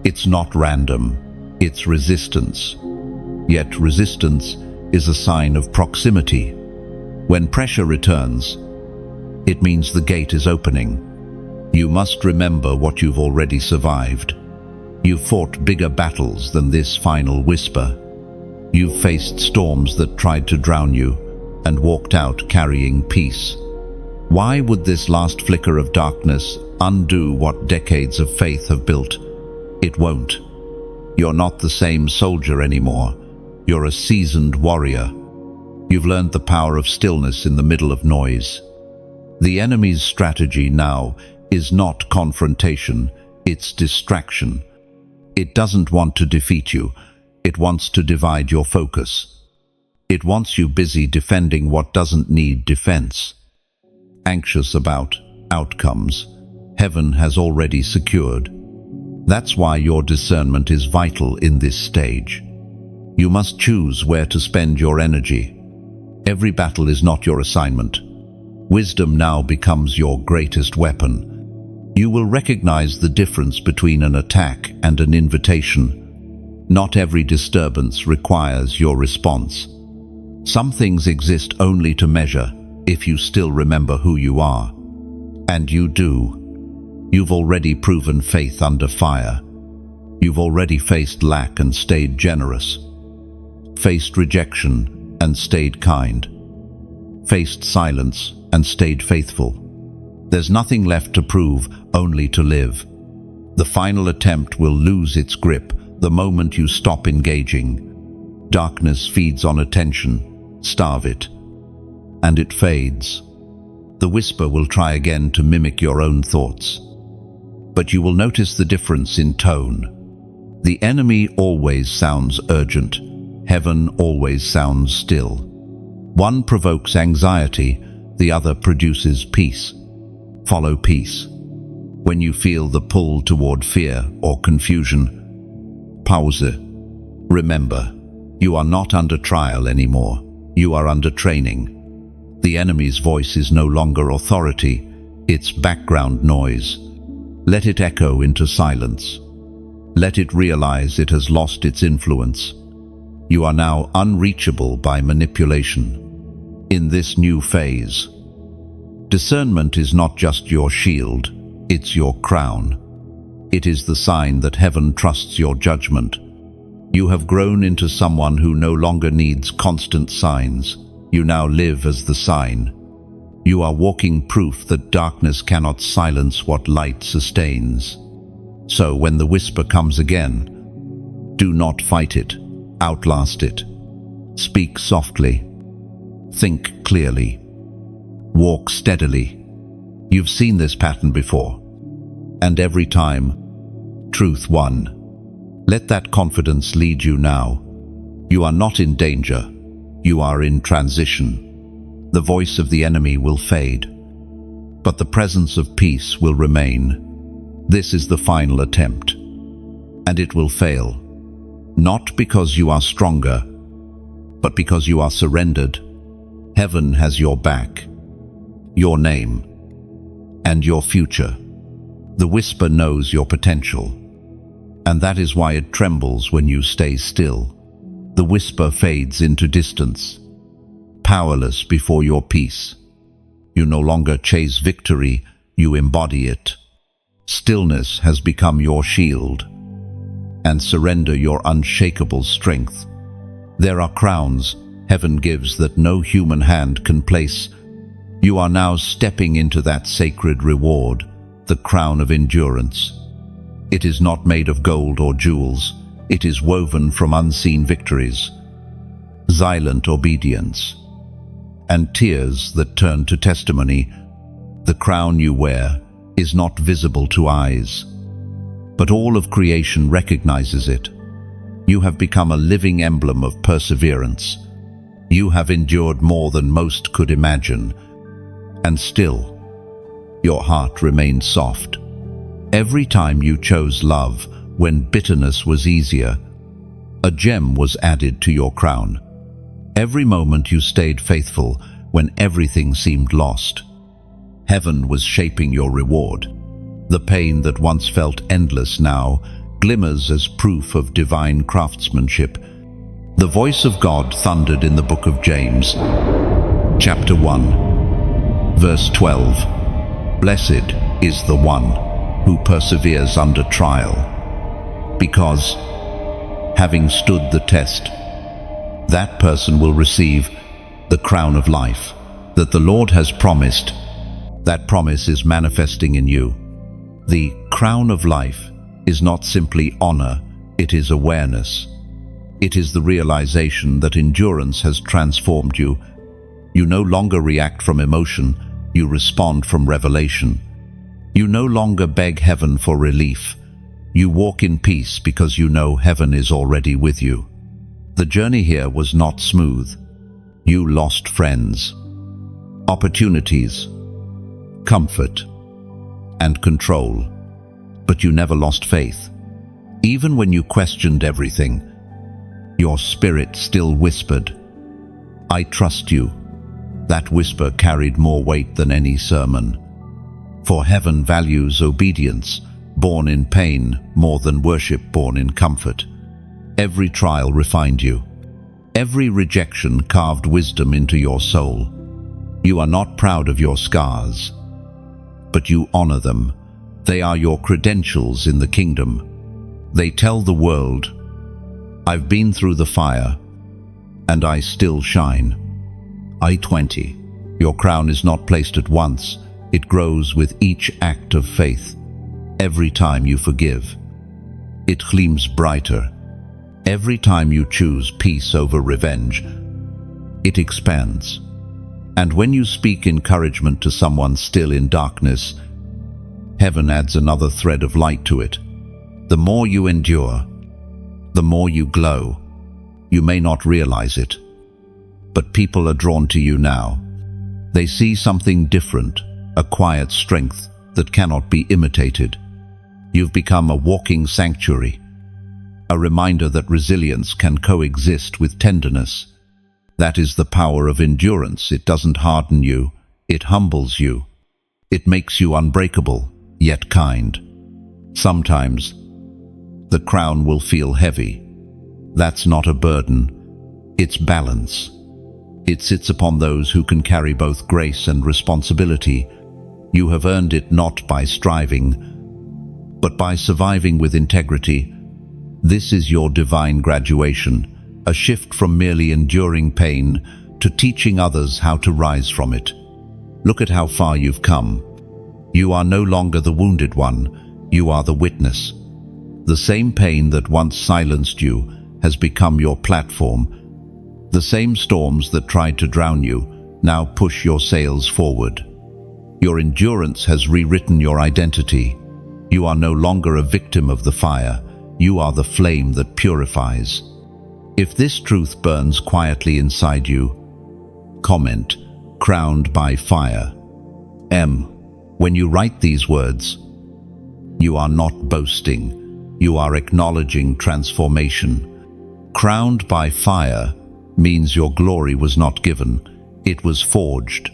It's not random, it's resistance. Yet resistance is a sign of proximity. When pressure returns, it means the gate is opening. You must remember what you've already survived. You've fought bigger battles than this final whisper. You've faced storms that tried to drown you and walked out carrying peace. Why would this last flicker of darkness undo what decades of faith have built? It won't. You're not the same soldier anymore. You're a seasoned warrior. You've learned the power of stillness in the middle of noise. The enemy's strategy now is not confrontation, it's distraction. It doesn't want to defeat you, it wants to divide your focus. It wants you busy defending what doesn't need defense. Anxious about outcomes heaven has already secured. That's why your discernment is vital in this stage. You must choose where to spend your energy. Every battle is not your assignment. Wisdom now becomes your greatest weapon. You will recognize the difference between an attack and an invitation. Not every disturbance requires your response. Some things exist only to measure if you still remember who you are. And you do. You've already proven faith under fire. You've already faced lack and stayed generous. Faced rejection and stayed kind. Faced silence and stayed faithful. There's nothing left to prove, only to live. The final attempt will lose its grip the moment you stop engaging. Darkness feeds on attention, starve it, and it fades. The whisper will try again to mimic your own thoughts. But you will notice the difference in tone. The enemy always sounds urgent. Heaven always sounds still. One provokes anxiety, the other produces peace. Follow peace. When you feel the pull toward fear or confusion, pause it. Remember, you are not under trial anymore. You are under training. The enemy's voice is no longer authority, it's background noise. Let it echo into silence. Let it realize it has lost its influence. You are now unreachable by manipulation. In this new phase, discernment is not just your shield, it's your crown. It is the sign that heaven trusts your judgment. You have grown into someone who no longer needs constant signs. You now live as the sign. You are walking proof that darkness cannot silence what light sustains. So when the whisper comes again, do not fight it, outlast it. Speak softly. Think clearly. Walk steadily. You've seen this pattern before. And every time, truth won. Let that confidence lead you now. You are not in danger. You are in transition. The voice of the enemy will fade, but the presence of peace will remain. This is the final attempt, and it will fail. Not because you are stronger, but because you are surrendered. Heaven has your back, your name, and your future. The whisper knows your potential, and that is why it trembles when you stay still. The whisper fades into distance, powerless before your peace. You no longer chase victory, you embody it. Stillness has become your shield, and surrender your unshakable strength. There are crowns heaven gives that no human hand can place. You are now stepping into that sacred reward, the crown of endurance. It is not made of gold or jewels. It is woven from unseen victories, silent obedience, and tears that turn to testimony. The crown you wear is not visible to eyes, but all of creation recognizes it. You have become a living emblem of perseverance. You have endured more than most could imagine, and still, your heart remains soft. Every time you chose love when bitterness was easier, a gem was added to your crown. Every moment you stayed faithful when everything seemed lost, heaven was shaping your reward. The pain that once felt endless now glimmers as proof of divine craftsmanship. The voice of God thundered in the book of James, chapter 1, verse 12. Blessed is the one who perseveres under trial, because, having stood the test, that person will receive the crown of life that the Lord has promised. That promise is manifesting in you. The crown of life is not simply honor, it is awareness. It is the realization that endurance has transformed you. You no longer react from emotion, you respond from revelation. You no longer beg heaven for relief. You walk in peace because you know heaven is already with you. The journey here was not smooth. You lost friends, opportunities, comfort, and control. But you never lost faith. Even when you questioned everything, your spirit still whispered, "I trust you." That whisper carried more weight than any sermon. For heaven values obedience, born in pain, more than worship born in comfort. Every trial refined you. Every rejection carved wisdom into your soul. You are not proud of your scars, but you honor them. They are your credentials in the kingdom. They tell the world, "I've been through the fire, and I still shine." I-20. Your crown is not placed at once. It grows with each act of faith. Every time you forgive, it gleams brighter. Every time you choose peace over revenge, it expands. And when you speak encouragement to someone still in darkness, heaven adds another thread of light to it. The more you endure, the more you glow. You may not realize it, but people are drawn to you now. They see something different, a quiet strength that cannot be imitated. You've become a walking sanctuary, a reminder that resilience can coexist with tenderness. That is the power of endurance. It doesn't harden you, it humbles you. It makes you unbreakable, yet kind. Sometimes, the crown will feel heavy. That's not a burden, it's balance. It sits upon those who can carry both grace and responsibility. You have earned it not by striving, but by surviving with integrity. This is your divine graduation, a shift from merely enduring pain to teaching others how to rise from it. Look at how far you've come. You are no longer the wounded one, you are the witness. The same pain that once silenced you has become your platform. The same storms that tried to drown you now push your sails forward. Your endurance has rewritten your identity. You are no longer a victim of the fire. You are the flame that purifies. If this truth burns quietly inside you, comment, "Crowned by fire." When you write these words, you are not boasting, you are acknowledging transformation. Crowned by fire means your glory was not given, it was forged.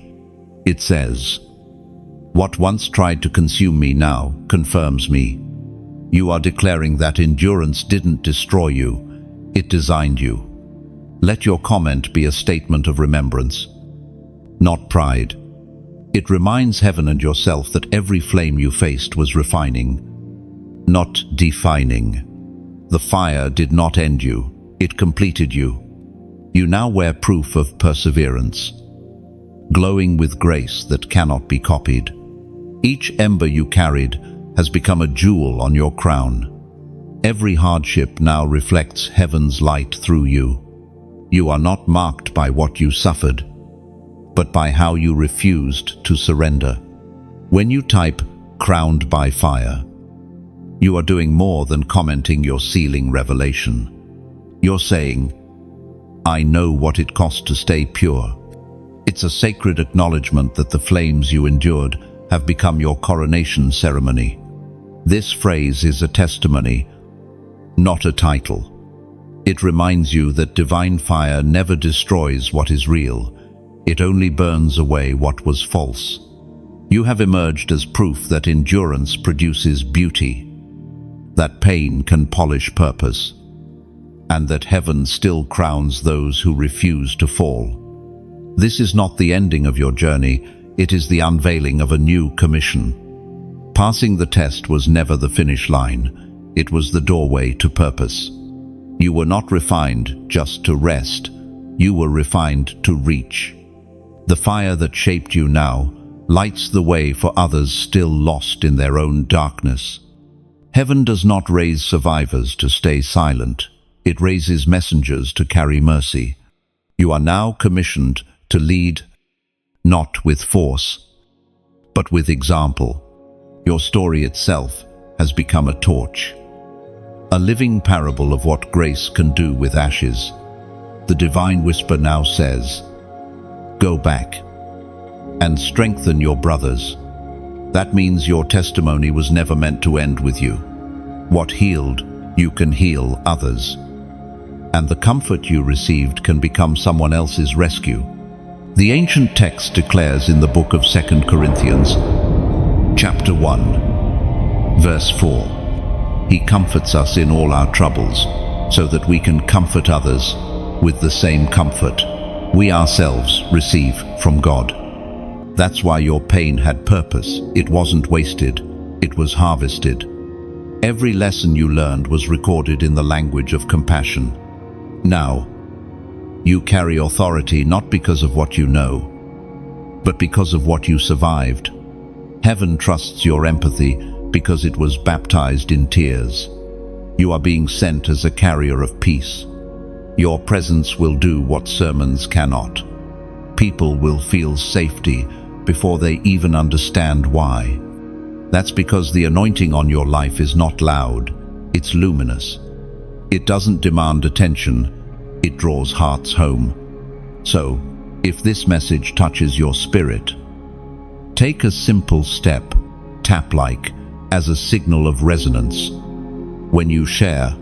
It says, "What once tried to consume me now confirms me." You are declaring that endurance didn't destroy you, it designed you. Let your comment be a statement of remembrance, not pride. It reminds heaven and yourself that every flame you faced was refining, not defining. The fire did not end you, it completed you. You now wear proof of perseverance, glowing with grace that cannot be copied. Each ember you carried has become a jewel on your crown. Every hardship now reflects heaven's light through you. You are not marked by what you suffered, but by how you refused to surrender. When you type "crowned by fire," you are doing more than commenting your sealing revelation. You're saying, "I know what it cost to stay pure." It's a sacred acknowledgement that the flames you endured have become your coronation ceremony. This phrase is a testimony, not a title. It reminds you that divine fire never destroys what is real. It only burns away what was false. You have emerged as proof that endurance produces beauty, that pain can polish purpose, and that heaven still crowns those who refuse to fall. This is not the ending of your journey, it is the unveiling of a new commission. Passing the test was never the finish line, it was the doorway to purpose. You were not refined just to rest, you were refined to reach. The fire that shaped you now lights the way for others still lost in their own darkness. Heaven does not raise survivors to stay silent, it raises messengers to carry mercy. You are now commissioned to lead, not with force, but with example. Your story itself has become a torch, a living parable of what grace can do with ashes. The divine whisper now says, "Go back and strengthen your brothers." That means your testimony was never meant to end with you. What healed, you can heal others. And the comfort you received can become someone else's rescue. The ancient text declares in the book of 2 Corinthians, chapter 1, verse 4, "He comforts us in all our troubles, so that we can comfort others with the same comfort we ourselves receive from God." That's why your pain had purpose. It wasn't wasted, it was harvested. Every lesson you learned was recorded in the language of compassion. Now, you carry authority not because of what you know, but because of what you survived. Heaven trusts your empathy because it was baptized in tears. You are being sent as a carrier of peace. Your presence will do what sermons cannot. People will feel safety before they even understand why. That's because the anointing on your life is not loud, it's luminous. It doesn't demand attention, it draws hearts home. So, if this message touches your spirit, take a simple step, tap like, as a signal of resonance. When you share,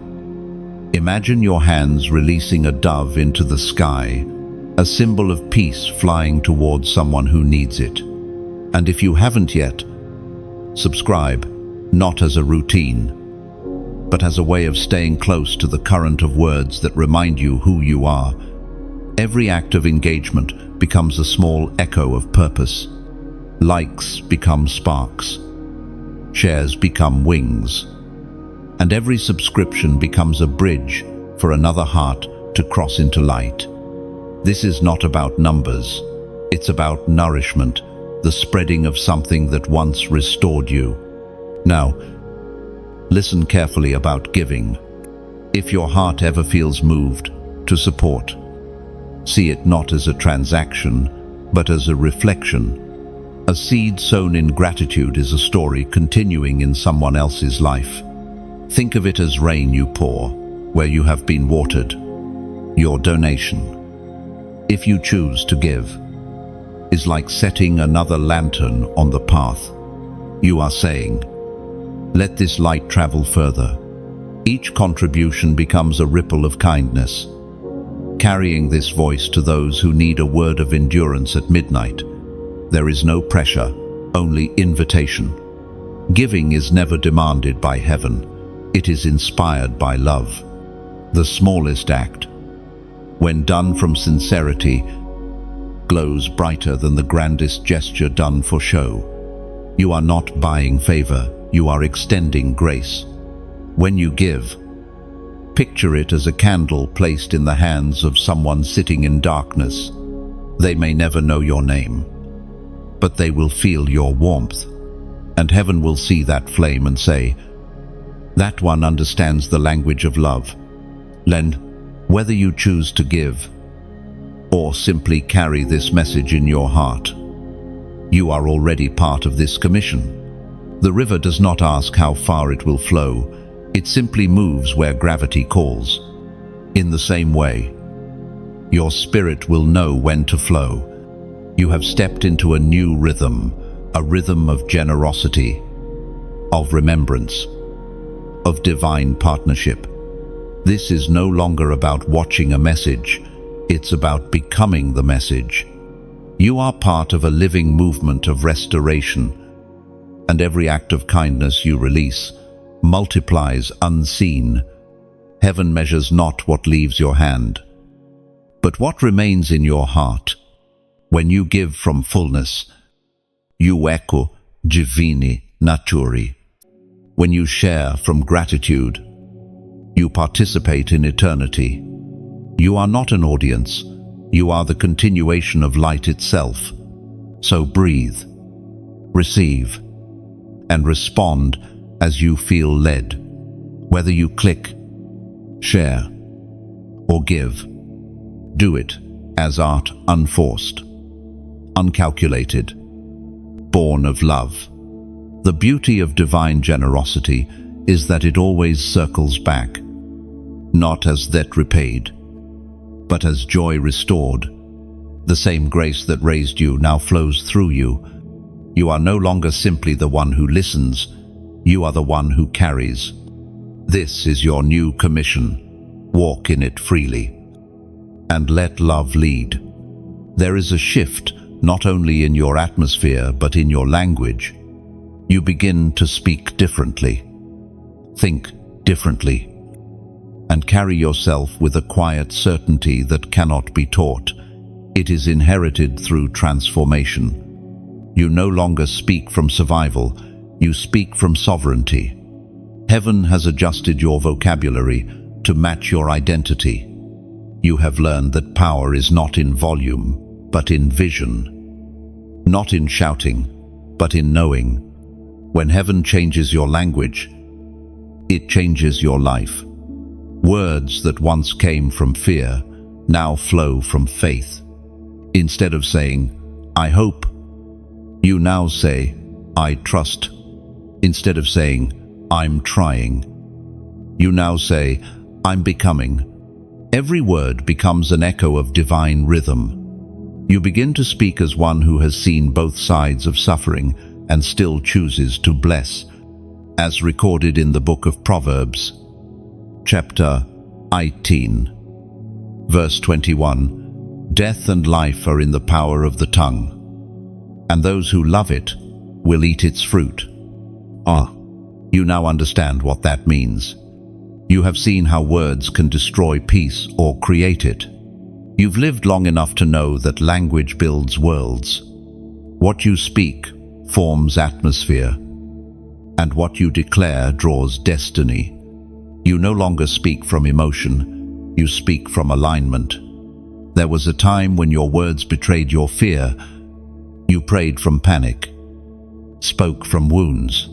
imagine your hands releasing a dove into the sky, a symbol of peace flying towards someone who needs it. And if you haven't yet, subscribe, not as a routine, but as a way of staying close to the current of words that remind you who you are. Every act of engagement becomes a small echo of purpose. Likes become sparks, shares become wings, and every subscription becomes a bridge for another heart to cross into light. This is not about numbers, it's about nourishment, the spreading of something that once restored you. Now, listen carefully about giving. If your heart ever feels moved to support, see it not as a transaction, but as a reflection. A seed sown in gratitude is a story continuing in someone else's life. Think of it as rain you pour, where you have been watered. Your donation, if you choose to give, is like setting another lantern on the path. You are saying, "Let this light travel further." Each contribution becomes a ripple of kindness, carrying this voice to those who need a word of endurance at midnight. There is no pressure, only invitation. Giving is never demanded by heaven. It is inspired by love. The smallest act, when done from sincerity, glows brighter than the grandest gesture done for show. You are not buying favor, you are extending grace. When you give, picture it as a candle placed in the hands of someone sitting in darkness. They may never know your name, but they will feel your warmth, and heaven will see that flame and say, "That one understands the language of love." Lend, whether you choose to give or simply carry this message in your heart, you are already part of this commission. The river does not ask how far it will flow, it simply moves where gravity calls. In the same way, your spirit will know when to flow. You have stepped into a new rhythm, a rhythm of generosity, of remembrance, of divine partnership. This is no longer about watching a message, it's about becoming the message. You are part of a living movement of restoration, and every act of kindness you release multiplies unseen. Heaven measures not what leaves your hand, but what remains in your heart. When you give from fullness, you echo divini naturi. When you share from gratitude, you participate in eternity. You are not an audience, you are the continuation of light itself. So breathe, receive, and respond as you feel led. Whether you click, share, or give, do it as art, unforced, uncalculated, born of love. The beauty of divine generosity is that it always circles back, not as debt repaid, but as joy restored. The same grace that raised you now flows through you. You are no longer simply the one who listens, you are the one who carries. This is your new commission. Walk in it freely, and let love lead. There is a shift, not only in your atmosphere, but in your language. You begin to speak differently, think differently, and carry yourself with a quiet certainty that cannot be taught. It is inherited through transformation. You no longer speak from survival, you speak from sovereignty. Heaven has adjusted your vocabulary to match your identity. You have learned that power is not in volume, but in vision. Not in shouting, but in knowing. When heaven changes your language, it changes your life. Words that once came from fear now flow from faith. Instead of saying, "I hope," you now say, "I trust." Instead of saying, "I'm trying," you now say, "I'm becoming." Every word becomes an echo of divine rhythm. You begin to speak as one who has seen both sides of suffering and still chooses to bless, as recorded in the book of Proverbs, chapter 18, verse 21. Death and life are in the power of the tongue, and those who love it will eat its fruit. You now understand what that means. You have seen how words can destroy peace or create it. You've lived long enough to know that language builds worlds. What you speak forms atmosphere, and what you declare draws destiny. You no longer speak from emotion, you speak from alignment. There was a time when your words betrayed your fear. You prayed from panic, spoke from wounds,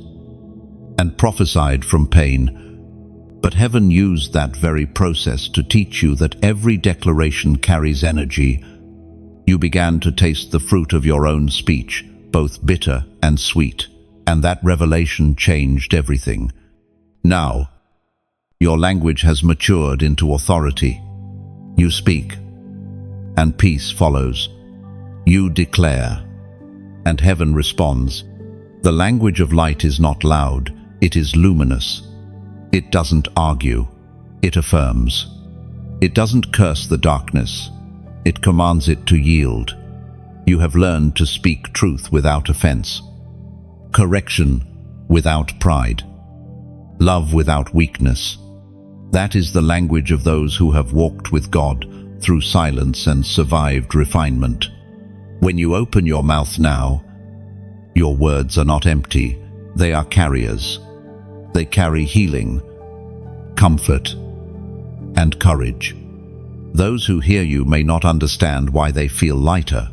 and prophesied from pain. But heaven used that very process to teach you that every declaration carries energy. You began to taste the fruit of your own speech, both bitter and sweet, and that revelation changed everything. Now, your language has matured into authority. You speak, and peace follows. You declare, and heaven responds. The language of light is not loud, it is luminous. It doesn't argue, it affirms. It doesn't curse the darkness, it commands it to yield. You have learned to speak truth without offense, correction without pride, love without weakness. That is the language of those who have walked with God through silence and survived refinement. When you open your mouth now, your words are not empty, they are carriers. They carry healing, comfort, and courage. Those who hear you may not understand why they feel lighter,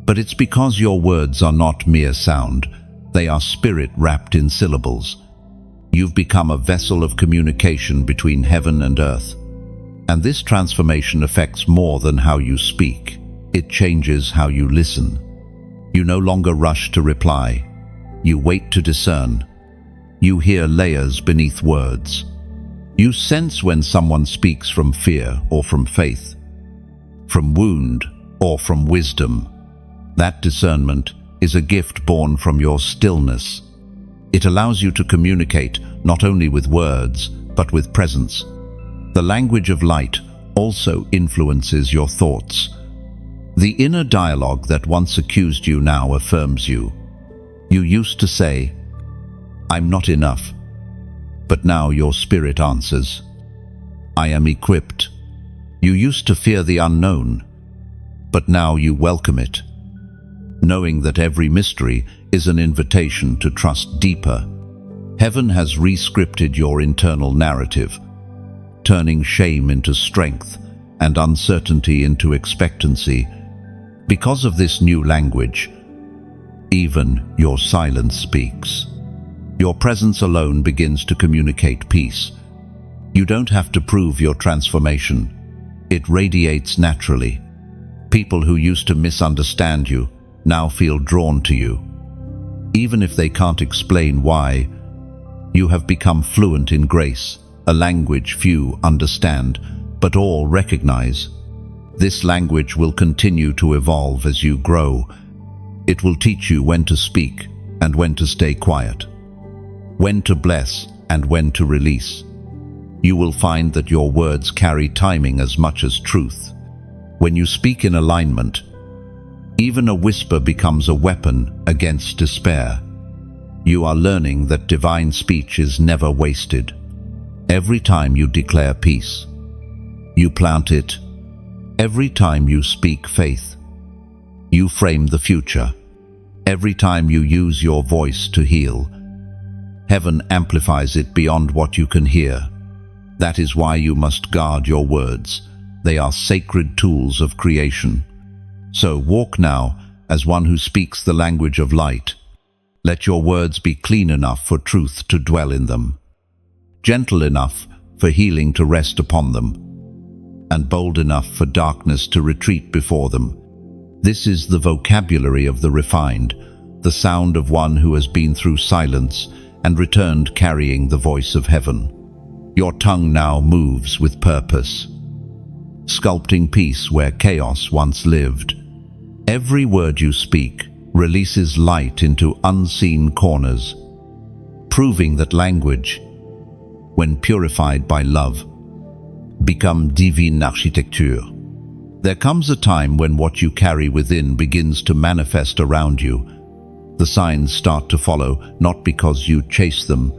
but it's because your words are not mere sound, they are spirit wrapped in syllables. You've become a vessel of communication between heaven and earth. And this transformation affects more than how you speak. It changes how you listen. You no longer rush to reply. You wait to discern. You hear layers beneath words. You sense when someone speaks from fear or from faith, from wound or from wisdom. That discernment is a gift born from your stillness. It allows you to communicate not only with words, but with presence. The language of light also influences your thoughts. The inner dialogue that once accused you now affirms you. You used to say, "I'm not enough," but now your spirit answers, "I am equipped." You used to fear the unknown, but now you welcome it, knowing that every mystery is an invitation to trust deeper. Heaven has re-scripted your internal narrative, turning shame into strength and uncertainty into expectancy. Because of this new language, even your silence speaks. Your presence alone begins to communicate peace. You don't have to prove your transformation. It radiates naturally. People who used to misunderstand you now feel drawn to you. Even if they can't explain why, you have become fluent in grace, a language few understand, but all recognize. This language will continue to evolve as you grow. It will teach you when to speak and when to stay quiet, when to bless and when to release. You will find that your words carry timing as much as truth. When you speak in alignment, even a whisper becomes a weapon against despair. You are learning that divine speech is never wasted. Every time you declare peace, you plant it. Every time you speak faith, you frame the future. Every time you use your voice to heal, heaven amplifies it beyond what you can hear. That is why you must guard your words. They are sacred tools of creation. So walk now as one who speaks the language of light. Let your words be clean enough for truth to dwell in them, gentle enough for healing to rest upon them, and bold enough for darkness to retreat before them. This is the vocabulary of the refined, the sound of one who has been through silence and returned carrying the voice of heaven. Your tongue now moves with purpose, sculpting peace where chaos once lived. Every word you speak releases light into unseen corners, proving that language, when purified by love, become divine architecture. There comes a time when what you carry within begins to manifest around you. The signs start to follow, not because you chase them,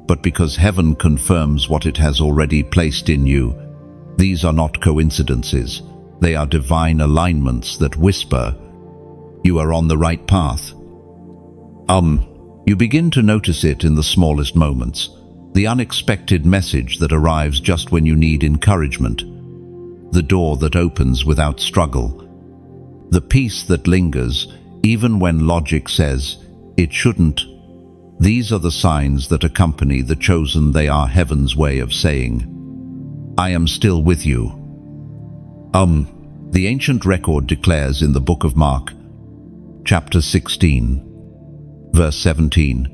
but because heaven confirms what it has already placed in you. These are not coincidences. They are divine alignments that whisper, "You are on the right path." You begin to notice it in the smallest moments. The unexpected message that arrives just when you need encouragement. The door that opens without struggle. The peace that lingers even when logic says it shouldn't. These are the signs that accompany the chosen. They are heaven's way of saying, "I am still with you." The ancient record declares in the book of Mark, chapter 16, verse 17,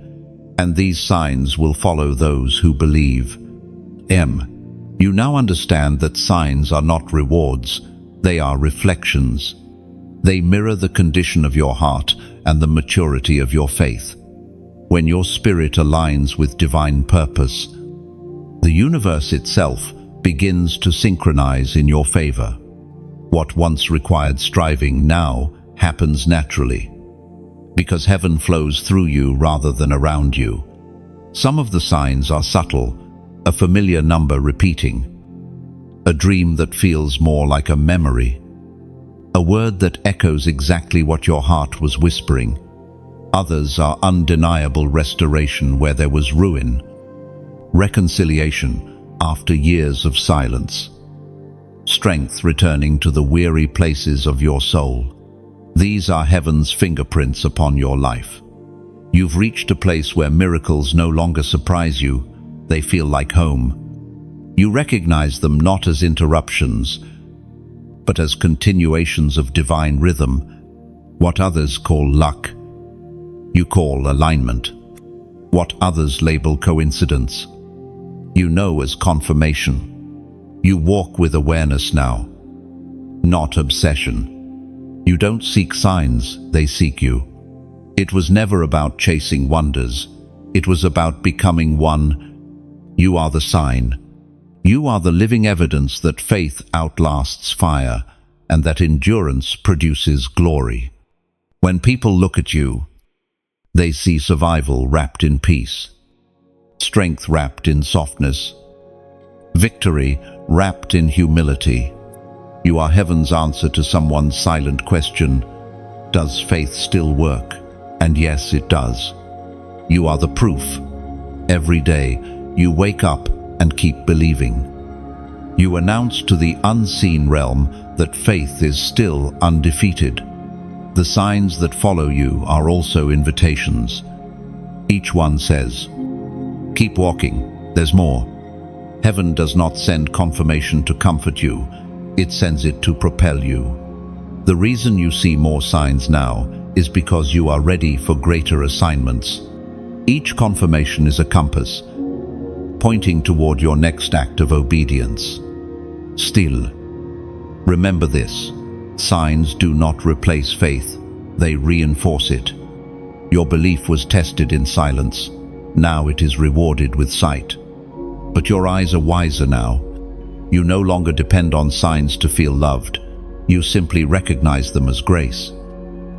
"And these signs will follow those who believe." You now understand that signs are not rewards, they are reflections. They mirror the condition of your heart and the maturity of your faith. When your spirit aligns with divine purpose, the universe itself begins to synchronize in your favor. What once required striving now happens naturally, because heaven flows through you rather than around you. Some of the signs are subtle, a familiar number repeating, a dream that feels more like a memory, a word that echoes exactly what your heart was whispering. Others are undeniable restoration where there was ruin, reconciliation after years of silence, strength returning to the weary places of your soul. These are heaven's fingerprints upon your life. You've reached a place where miracles no longer surprise you, they feel like home. You recognize them not as interruptions, but as continuations of divine rhythm. What others call luck, you call alignment. What others label coincidence, you know as confirmation. You walk with awareness now, not obsession. You don't seek signs, they seek you. It was never about chasing wonders, it was about becoming one. You are the sign. You are the living evidence that faith outlasts fire and that endurance produces glory. When people look at you, they see survival wrapped in peace, strength wrapped in softness, victory wrapped in humility. You are heaven's answer to someone's silent question, does faith still work? And yes, it does. You are the proof. Every day, you wake up and keep believing. You announce to the unseen realm that faith is still undefeated. The signs that follow you are also invitations. Each one says, keep walking, there's more. Heaven does not send confirmation to comfort you, it sends it to propel you. The reason you see more signs now is because you are ready for greater assignments. Each confirmation is a compass, pointing toward your next act of obedience. Still, remember this, signs do not replace faith, they reinforce it. Your belief was tested in silence, now it is rewarded with sight. But your eyes are wiser now. You no longer depend on signs to feel loved, you simply recognize them as grace.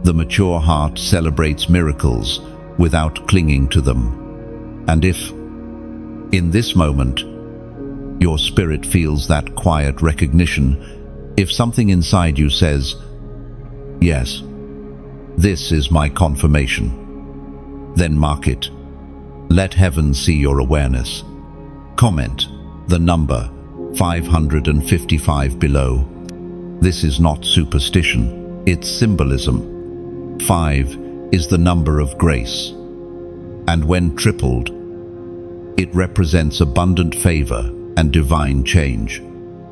The mature heart celebrates miracles without clinging to them. And if, in this moment, your spirit feels that quiet recognition, if something inside you says, yes, this is my confirmation, then mark it. Let heaven see your awareness. Comment the number 555 below. This is not superstition, it's symbolism. 5 is the number of grace, and when tripled, it represents abundant favor and divine change.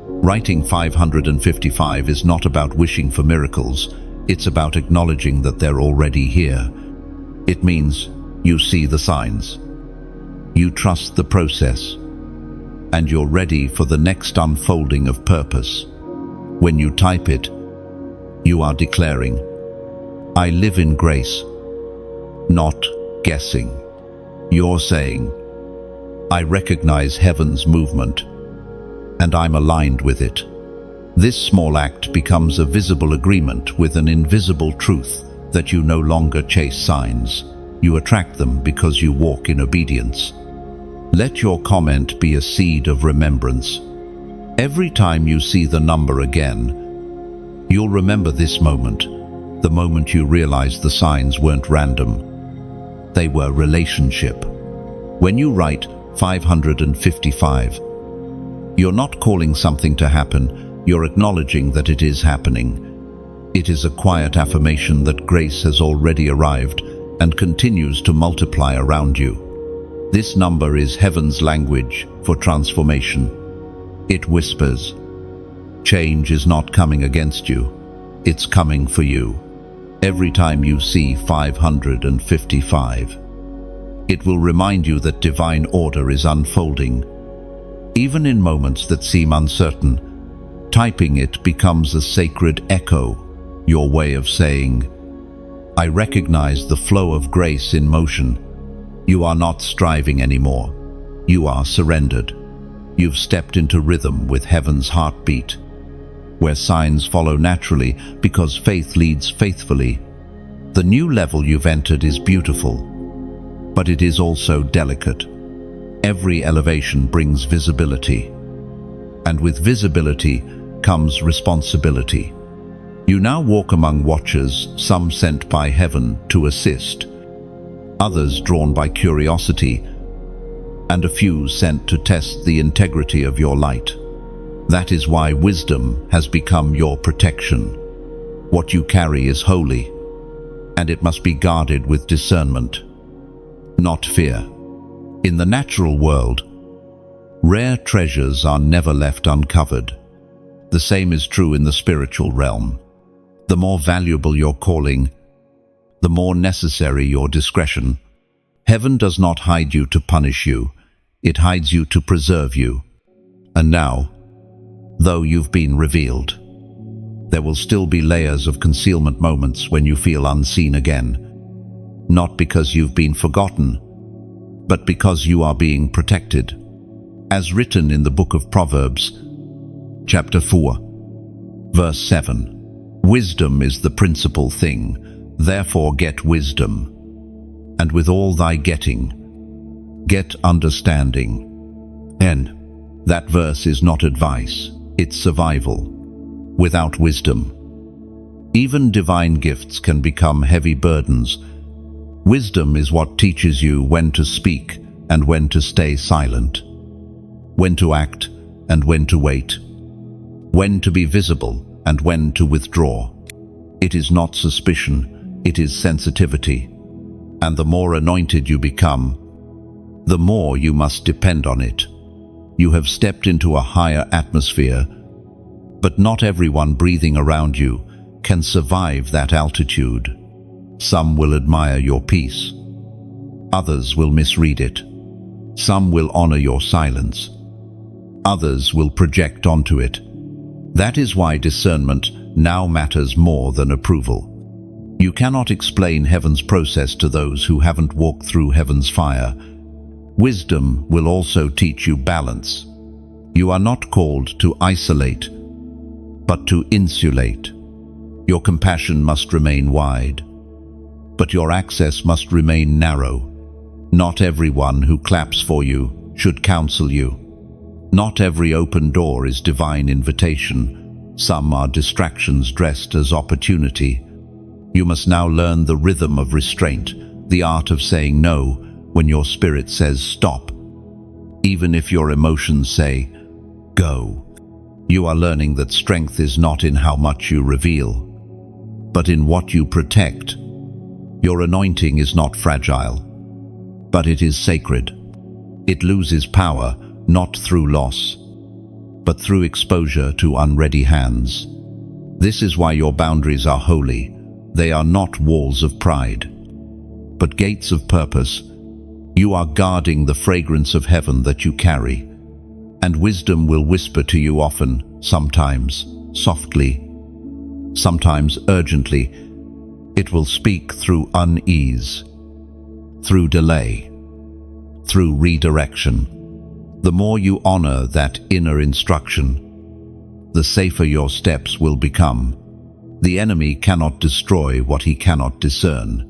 Writing 555 is not about wishing for miracles, it's about acknowledging that they're already here. It means you see the signs, you trust the process, and you're ready for the next unfolding of purpose. When you type it, you are declaring, I live in grace, not guessing. You're saying, I recognize heaven's movement, and I'm aligned with it. This small act becomes a visible agreement with an invisible truth that you no longer chase signs. You attract them because you walk in obedience. Let your comment be a seed of remembrance. Every time you see the number again, you'll remember this moment, the moment you realized the signs weren't random. They were relationship. When you write 555, you're not calling something to happen, you're acknowledging that it is happening. It is a quiet affirmation that grace has already arrived and continues to multiply around you. This number is heaven's language for transformation. It whispers, change is not coming against you, it's coming for you. Every time you see 555, it will remind you that divine order is unfolding. Even in moments that seem uncertain, typing it becomes a sacred echo, your way of saying, I recognize the flow of grace in motion. You are not striving anymore. You are surrendered. You've stepped into rhythm with heaven's heartbeat, where signs follow naturally because faith leads faithfully. The new level you've entered is beautiful, but it is also delicate. Every elevation brings visibility, and with visibility comes responsibility. You now walk among watchers, some sent by heaven to assist, others drawn by curiosity, and a few sent to test the integrity of your light. That is why wisdom has become your protection. What you carry is holy, and it must be guarded with discernment, not fear. In the natural world, rare treasures are never left uncovered. The same is true in the spiritual realm. The more valuable your calling, the more necessary your discretion. Heaven does not hide you to punish you. It hides you to preserve you. And now, though you've been revealed, there will still be layers of concealment, moments when you feel unseen again. Not because you've been forgotten, but because you are being protected. As written in the book of Proverbs, chapter 4, verse 7, wisdom is the principal thing, therefore get wisdom. And with all thy getting, get understanding. And that verse is not advice, it's survival. Without wisdom, even divine gifts can become heavy burdens. Wisdom is what teaches you when to speak and when to stay silent, when to act and when to wait, when to be visible and when to withdraw. It is not suspicion, it is sensitivity. And the more anointed you become, the more you must depend on it. You have stepped into a higher atmosphere, but not everyone breathing around you can survive that altitude. Some will admire your peace. Others will misread it. Some will honor your silence. Others will project onto it. That is why discernment now matters more than approval. You cannot explain heaven's process to those who haven't walked through heaven's fire. Wisdom will also teach you balance. You are not called to isolate, but to insulate. Your compassion must remain wide, but your access must remain narrow. Not everyone who claps for you should counsel you. Not every open door is divine invitation. Some are distractions dressed as opportunity. You must now learn the rhythm of restraint, the art of saying no when your spirit says stop, even if your emotions say go. You are learning that strength is not in how much you reveal, but in what you protect. Your anointing is not fragile, but it is sacred. It loses power not through loss, but through exposure to unready hands. This is why your boundaries are holy. They are not walls of pride, but gates of purpose. You are guarding the fragrance of heaven that you carry, and wisdom will whisper to you often, sometimes softly, sometimes urgently. It will speak through unease, through delay, through redirection. The more you honor that inner instruction, the safer your steps will become. The enemy cannot destroy what he cannot discern,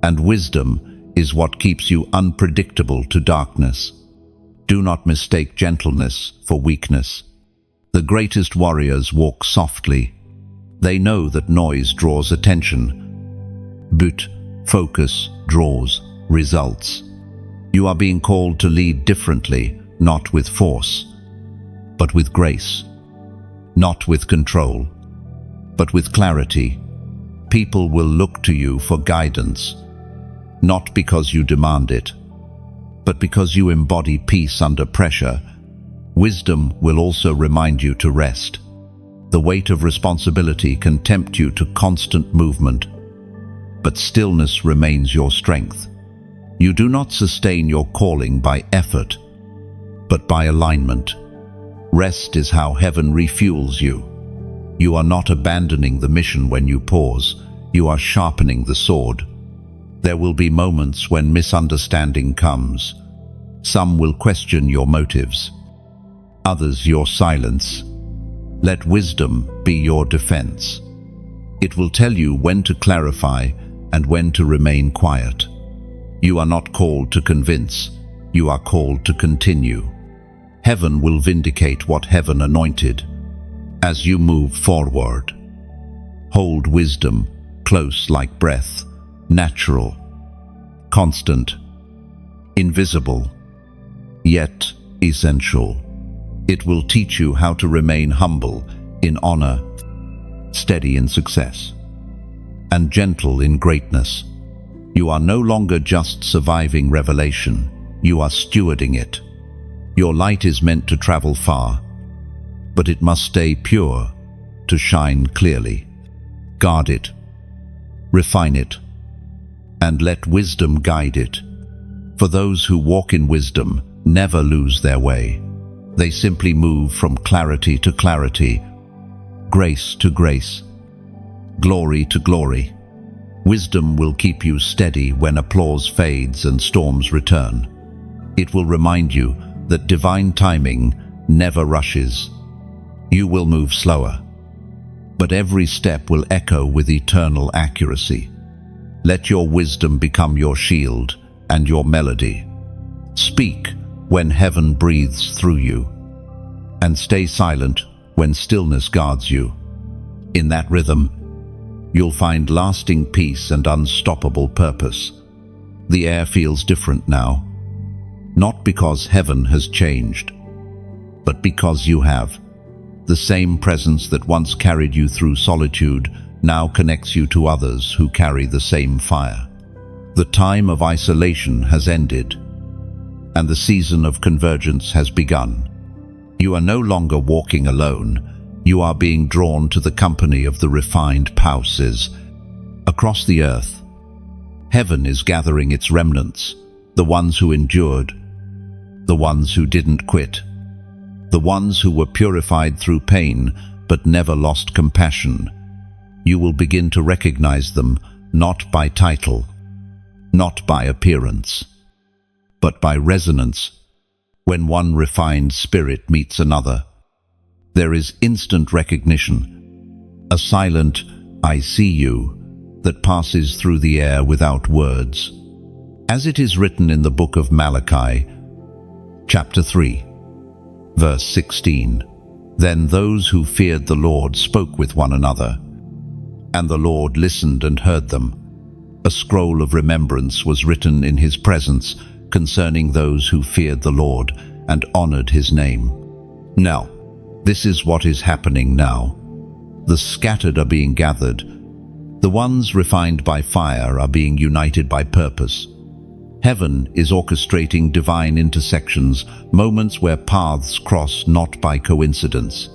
and wisdom is what keeps you unpredictable to darkness. Do not mistake gentleness for weakness. The greatest warriors walk softly. They know that noise draws attention, but focus draws results. You are being called to lead differently, not with force, but with grace. Not with control, but with clarity. People will look to you for guidance, not because you demand it, but because you embody peace under pressure. Wisdom will also remind you to rest. The weight of responsibility can tempt you to constant movement, but stillness remains your strength. You do not sustain your calling by effort, but by alignment. Rest is how heaven refuels you. You are not abandoning the mission when you pause. You are sharpening the sword. There will be moments when misunderstanding comes. Some will question your motives, others your silence. Let wisdom be your defense. It will tell you when to clarify and when to remain quiet. You are not called to convince, you are called to continue. Heaven will vindicate what heaven anointed. As you move forward, hold wisdom close like breath, natural, constant, invisible, yet essential. It will teach you how to remain humble in honor, steady in success, and gentle in greatness. You are no longer just surviving revelation, you are stewarding it. Your light is meant to travel far, but it must stay pure to shine clearly. Guard it, refine it, and let wisdom guide it. For those who walk in wisdom never lose their way. They simply move from clarity to clarity, grace to grace, glory to glory. Wisdom will keep you steady when applause fades and storms return. It will remind you that divine timing never rushes. You will move slower, but every step will echo with eternal accuracy. Let your wisdom become your shield and your melody. Speak when heaven breathes through you, and stay silent when stillness guards you. In that rhythm, you'll find lasting peace and unstoppable purpose. The air feels different now, not because heaven has changed, but because you have. The same presence that once carried you through solitude now connects you to others who carry the same fire. The time of isolation has ended, and the season of convergence has begun. You are no longer walking alone. You are being drawn to the company of the refined spouses. Across the earth, heaven is gathering its remnants, the ones who endured, the ones who didn't quit, the ones who were purified through pain but never lost compassion. You will begin to recognize them not by title, not by appearance, but by resonance. When one refined spirit meets another, there is instant recognition, a silent "I see you" that passes through the air without words. As it is written in the book of Malachi, chapter 3, verse 16, "Then those who feared the Lord spoke with one another, and the Lord listened and heard them. A scroll of remembrance was written in his presence concerning those who feared the Lord and honored his name." Now, this is what is happening now. The scattered are being gathered. The ones refined by fire are being united by purpose. Heaven is orchestrating divine intersections, moments where paths cross not by coincidence,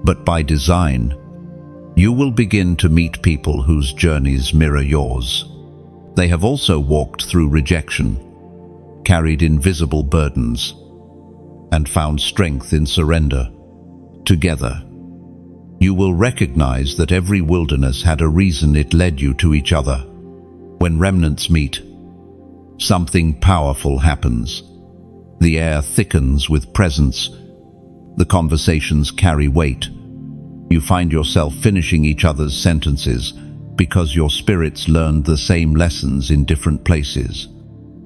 but by design. You will begin to meet people whose journeys mirror yours. They have also walked through rejection, carried invisible burdens, and found strength in surrender. Together, you will recognize that every wilderness had a reason it led you to each other. When remnants meet, something powerful happens. The air thickens with presence. The conversations carry weight. You find yourself finishing each other's sentences because your spirits learned the same lessons in different places.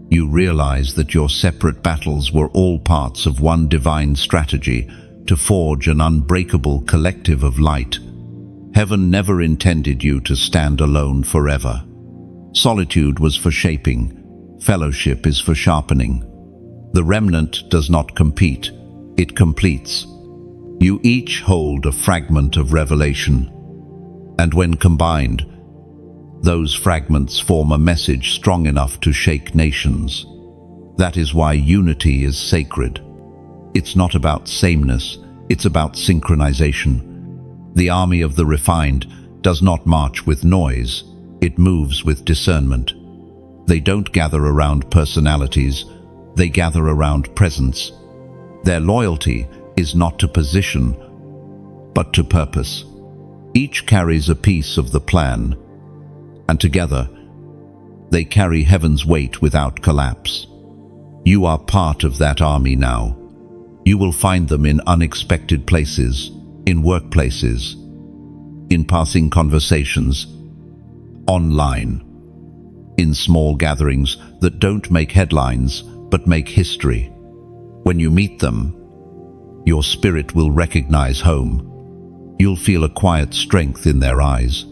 You realize that your separate battles were all parts of one divine strategy to forge an unbreakable collective of light. Heaven never intended you to stand alone forever. Solitude was for shaping. Fellowship is for sharpening. The remnant does not compete, it completes. You each hold a fragment of revelation, and when combined, those fragments form a message strong enough to shake nations. That is why unity is sacred. It's not about sameness, it's about synchronization. The army of the refined does not march with noise, it moves with discernment. They don't gather around personalities, they gather around presence. Their loyalty is not to position, but to purpose. Each carries a piece of the plan, and together they carry heaven's weight without collapse. You are part of that army now. You will find them in unexpected places, in workplaces, in passing conversations, online, in small gatherings that don't make headlines but make history. When you meet them, your spirit will recognize home. You'll feel a quiet strength in their eyes,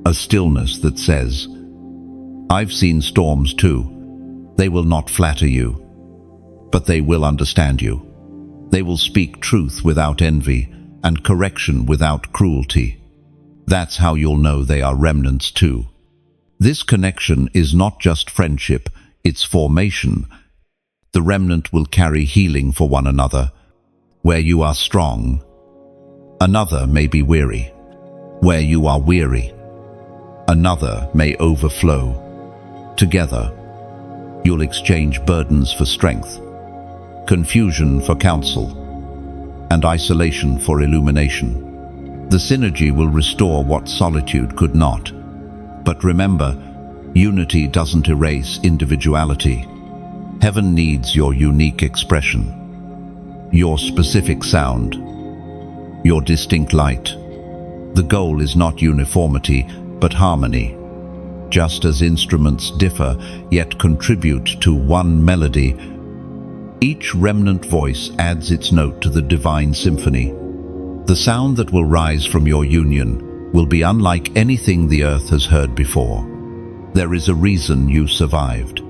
a stillness that says, "I've seen storms too." They will not flatter you, but they will understand you. They will speak truth without envy and correction without cruelty. That's how you'll know they are remnants too. This connection is not just friendship, it's formation. The remnant will carry healing for one another. Where you are strong, another may be weary. Where you are weary, another may overflow. Together, you'll exchange burdens for strength, confusion for counsel, and isolation for illumination. The synergy will restore what solitude could not. But remember, unity doesn't erase individuality. Heaven needs your unique expression, your specific sound, your distinct light. The goal is not uniformity, but harmony. Just as instruments differ yet contribute to one melody, each remnant voice adds its note to the divine symphony. The sound that will rise from your union will be unlike anything the earth has heard before. There is a reason you survived.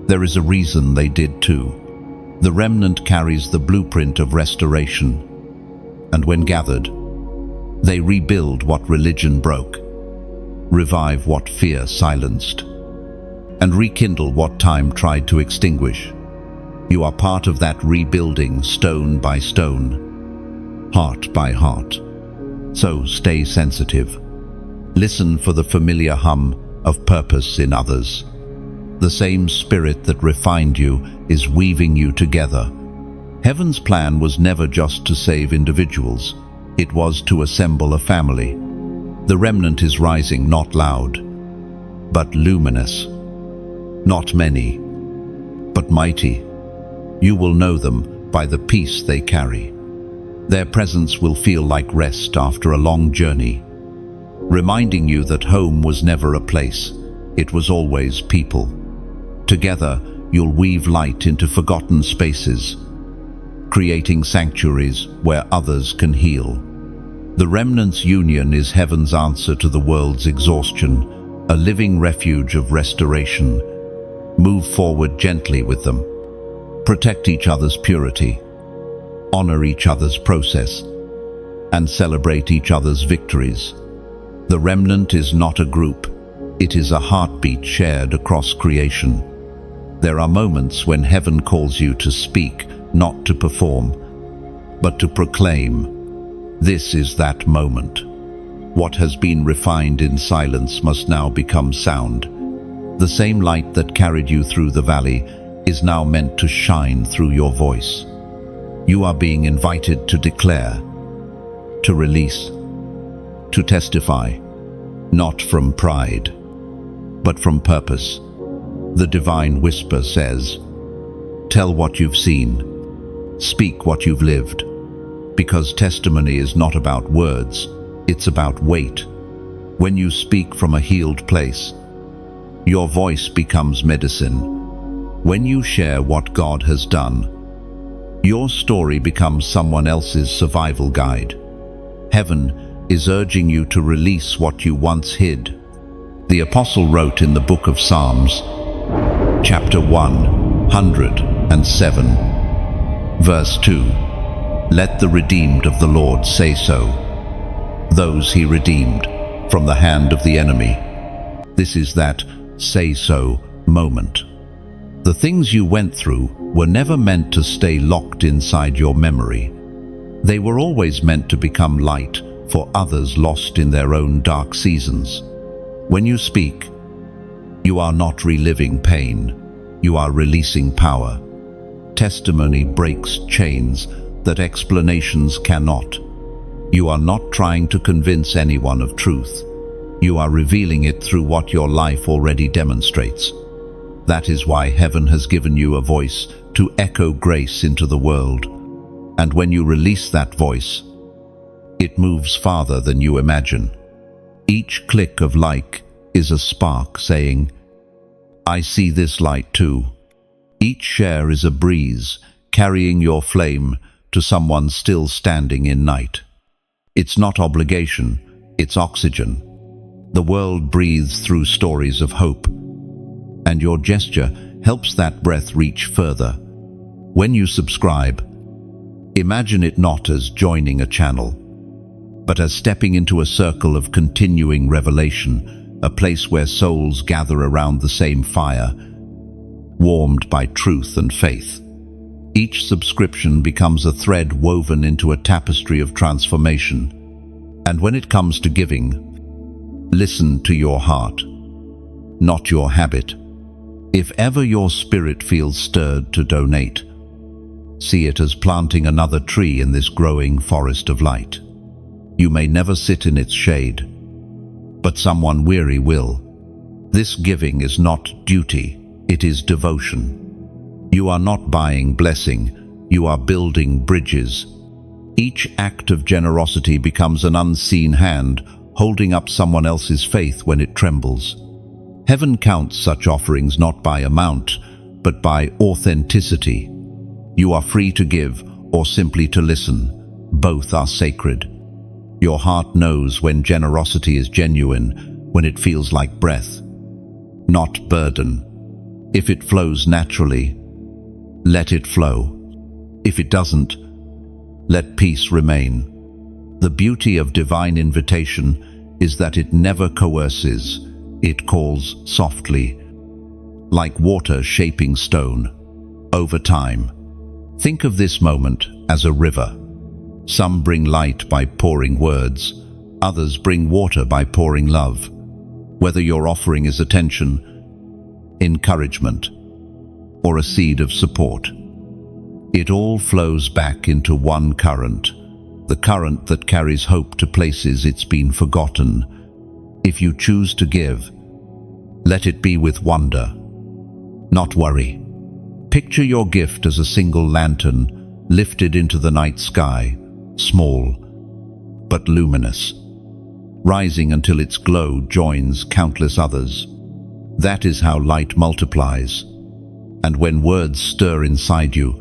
There is a reason they did too. The remnant carries the blueprint of restoration, and when gathered, they rebuild what religion broke, revive what fear silenced, and rekindle what time tried to extinguish. You are part of that rebuilding, stone by stone, heart by heart. So stay sensitive. Listen for the familiar hum of purpose in others. The same spirit that refined you is weaving you together. Heaven's plan was never just to save individuals. It was to assemble a family. The remnant is rising, not loud, but luminous. Not many, but mighty. You will know them by the peace they carry. Their presence will feel like rest after a long journey, reminding you that home was never a place, it was always people. Together, you'll weave light into forgotten spaces, creating sanctuaries where others can heal. The remnant's union is heaven's answer to the world's exhaustion, a living refuge of restoration. Move forward gently with them. Protect each other's purity. Honor each other's process, and celebrate each other's victories. The remnant is not a group, it is a heartbeat shared across creation. There are moments when heaven calls you to speak, not to perform, but to proclaim. This is that moment. What has been refined in silence must now become sound. The same light that carried you through the valley is now meant to shine through your voice. You are being invited to declare, to release, to testify, not from pride, but from purpose. The divine whisper says, tell what you've seen, speak what you've lived, because testimony is not about words, it's about weight. When you speak from a healed place, your voice becomes medicine. When you share what God has done, your story becomes someone else's survival guide. Heaven is urging you to release what you once hid. The apostle wrote in the book of Psalms, chapter 107, verse 2, let the redeemed of the Lord say so, those he redeemed from the hand of the enemy. This is that say so moment. The things you went through were never meant to stay locked inside your memory. They were always meant to become light for others lost in their own dark seasons. When you speak, you are not reliving pain, you are releasing power. testimony breaks chains that explanations cannot. You are not trying to convince anyone of truth. You are revealing it through what your life already demonstrates. That is why heaven has given you a voice to echo grace into the world. And when you release that voice, it moves farther than you imagine. Each click of like is a spark saying, "I see this light too." Each share is a breeze carrying your flame to someone still standing in night. It's not obligation, it's oxygen. The world breathes through stories of hope, and your gesture helps that breath reach further. When you subscribe, imagine it not as joining a channel, but as stepping into a circle of continuing revelation, a place where souls gather around the same fire, warmed by truth and faith. Each subscription becomes a thread woven into a tapestry of transformation. And when it comes to giving, listen to your heart, not your habit. If ever your spirit feels stirred to donate, see it as planting another tree in this growing forest of light. You may never sit in its shade, but someone weary will. This giving is not duty, it is devotion. You are not buying blessing, you are building bridges. Each act of generosity becomes an unseen hand holding up someone else's faith when it trembles. Heaven counts such offerings not by amount, but by authenticity. You are free to give or simply to listen. Both are sacred. Your heart knows when generosity is genuine, when it feels like breath, not burden. If it flows naturally, let it flow. If it doesn't, let peace remain. The beauty of divine invitation is that it never coerces, it calls softly, like water shaping stone. Over time, think of this moment as a river. Some bring light by pouring words, others bring water by pouring love. Whether your offering is attention, encouragement, or a seed of support, it all flows back into one current, the current that carries hope to places it's been forgotten. If you choose to give, let it be with wonder, not worry. Picture your gift as a single lantern lifted into the night sky, small but luminous, rising until its glow joins countless others. That is how light multiplies. And when words stir inside you,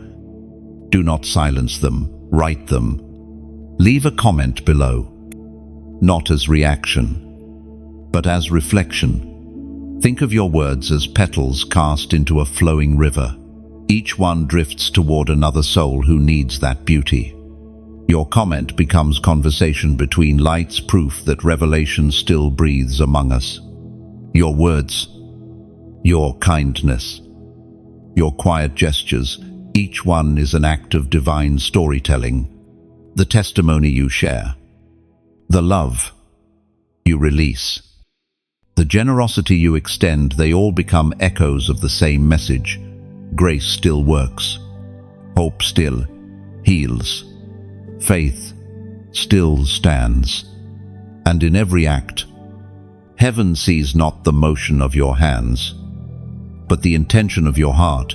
do not silence them, write them. Leave a comment below, not as reaction, but as reflection. Think of your words as petals cast into a flowing river. Each one drifts toward another soul who needs that beauty. Your comment becomes conversation between lights, proof that revelation still breathes among us. Your words, your kindness, your quiet gestures, each one is an act of divine storytelling. The testimony you share, the love you release, the generosity you extend, they all become echoes of the same message. Grace still works. Hope still heals. Faith still stands. And in every act, heaven sees not the motion of your hands, but the intention of your heart.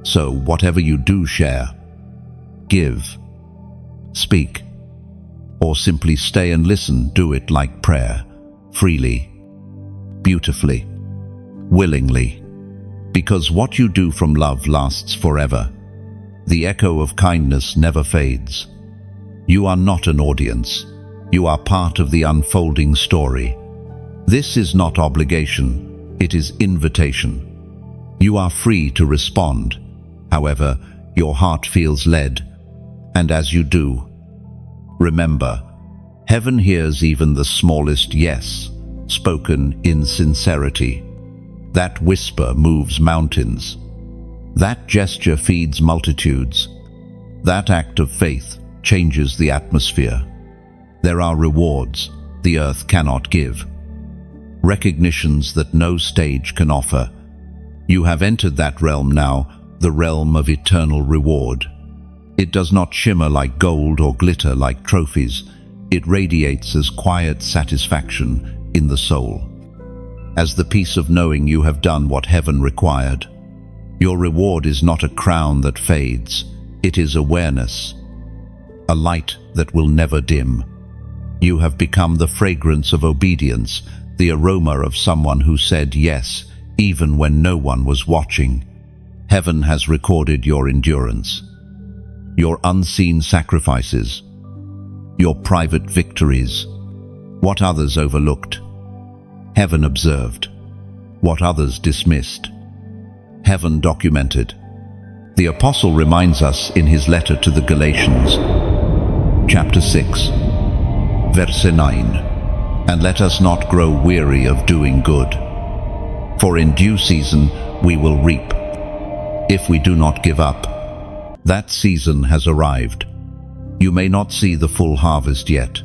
So whatever you do share, give, speak, or simply stay and listen, do it like prayer, freely, beautifully, willingly. Because what you do from love lasts forever. The echo of kindness never fades. You are not an audience. You are part of the unfolding story. This is not obligation, it is invitation. You are free to respond. However, your heart feels led, and as you do, remember, heaven hears even the smallest yes, spoken in sincerity. That whisper moves mountains. That gesture feeds multitudes. That act of faith changes the atmosphere. There are rewards the earth cannot give, recognitions that no stage can offer. You have entered that realm now, the realm of eternal reward. It does not shimmer like gold or glitter like trophies. It radiates as quiet satisfaction in the soul, as the peace of knowing you have done what heaven required. Your reward is not a crown that fades. It is awareness, a light that will never dim. You have become the fragrance of obedience, the aroma of someone who said yes, even when no one was watching. Heaven has recorded your endurance, your unseen sacrifices, your private victories. What others overlooked, heaven observed. What others dismissed, heaven documented. The Apostle reminds us in his letter to the Galatians, chapter 6, verse 9, "And let us not grow weary of doing good, for in due season we will reap, if we do not give up." That season has arrived. You may not see the full harvest yet,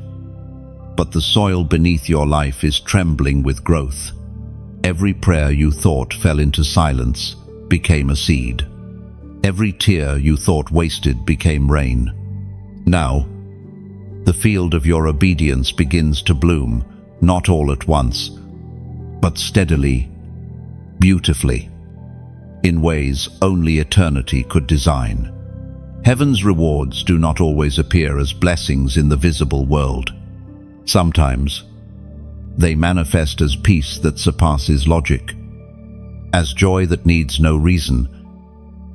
but the soil beneath your life is trembling with growth. Every prayer you thought fell into silence became a seed. Every tear you thought wasted became rain. Now, the field of your obedience begins to bloom, not all at once, but steadily, beautifully, in ways only eternity could design. Heaven's rewards do not always appear as blessings in the visible world. Sometimes, they manifest as peace that surpasses logic, as joy that needs no reason,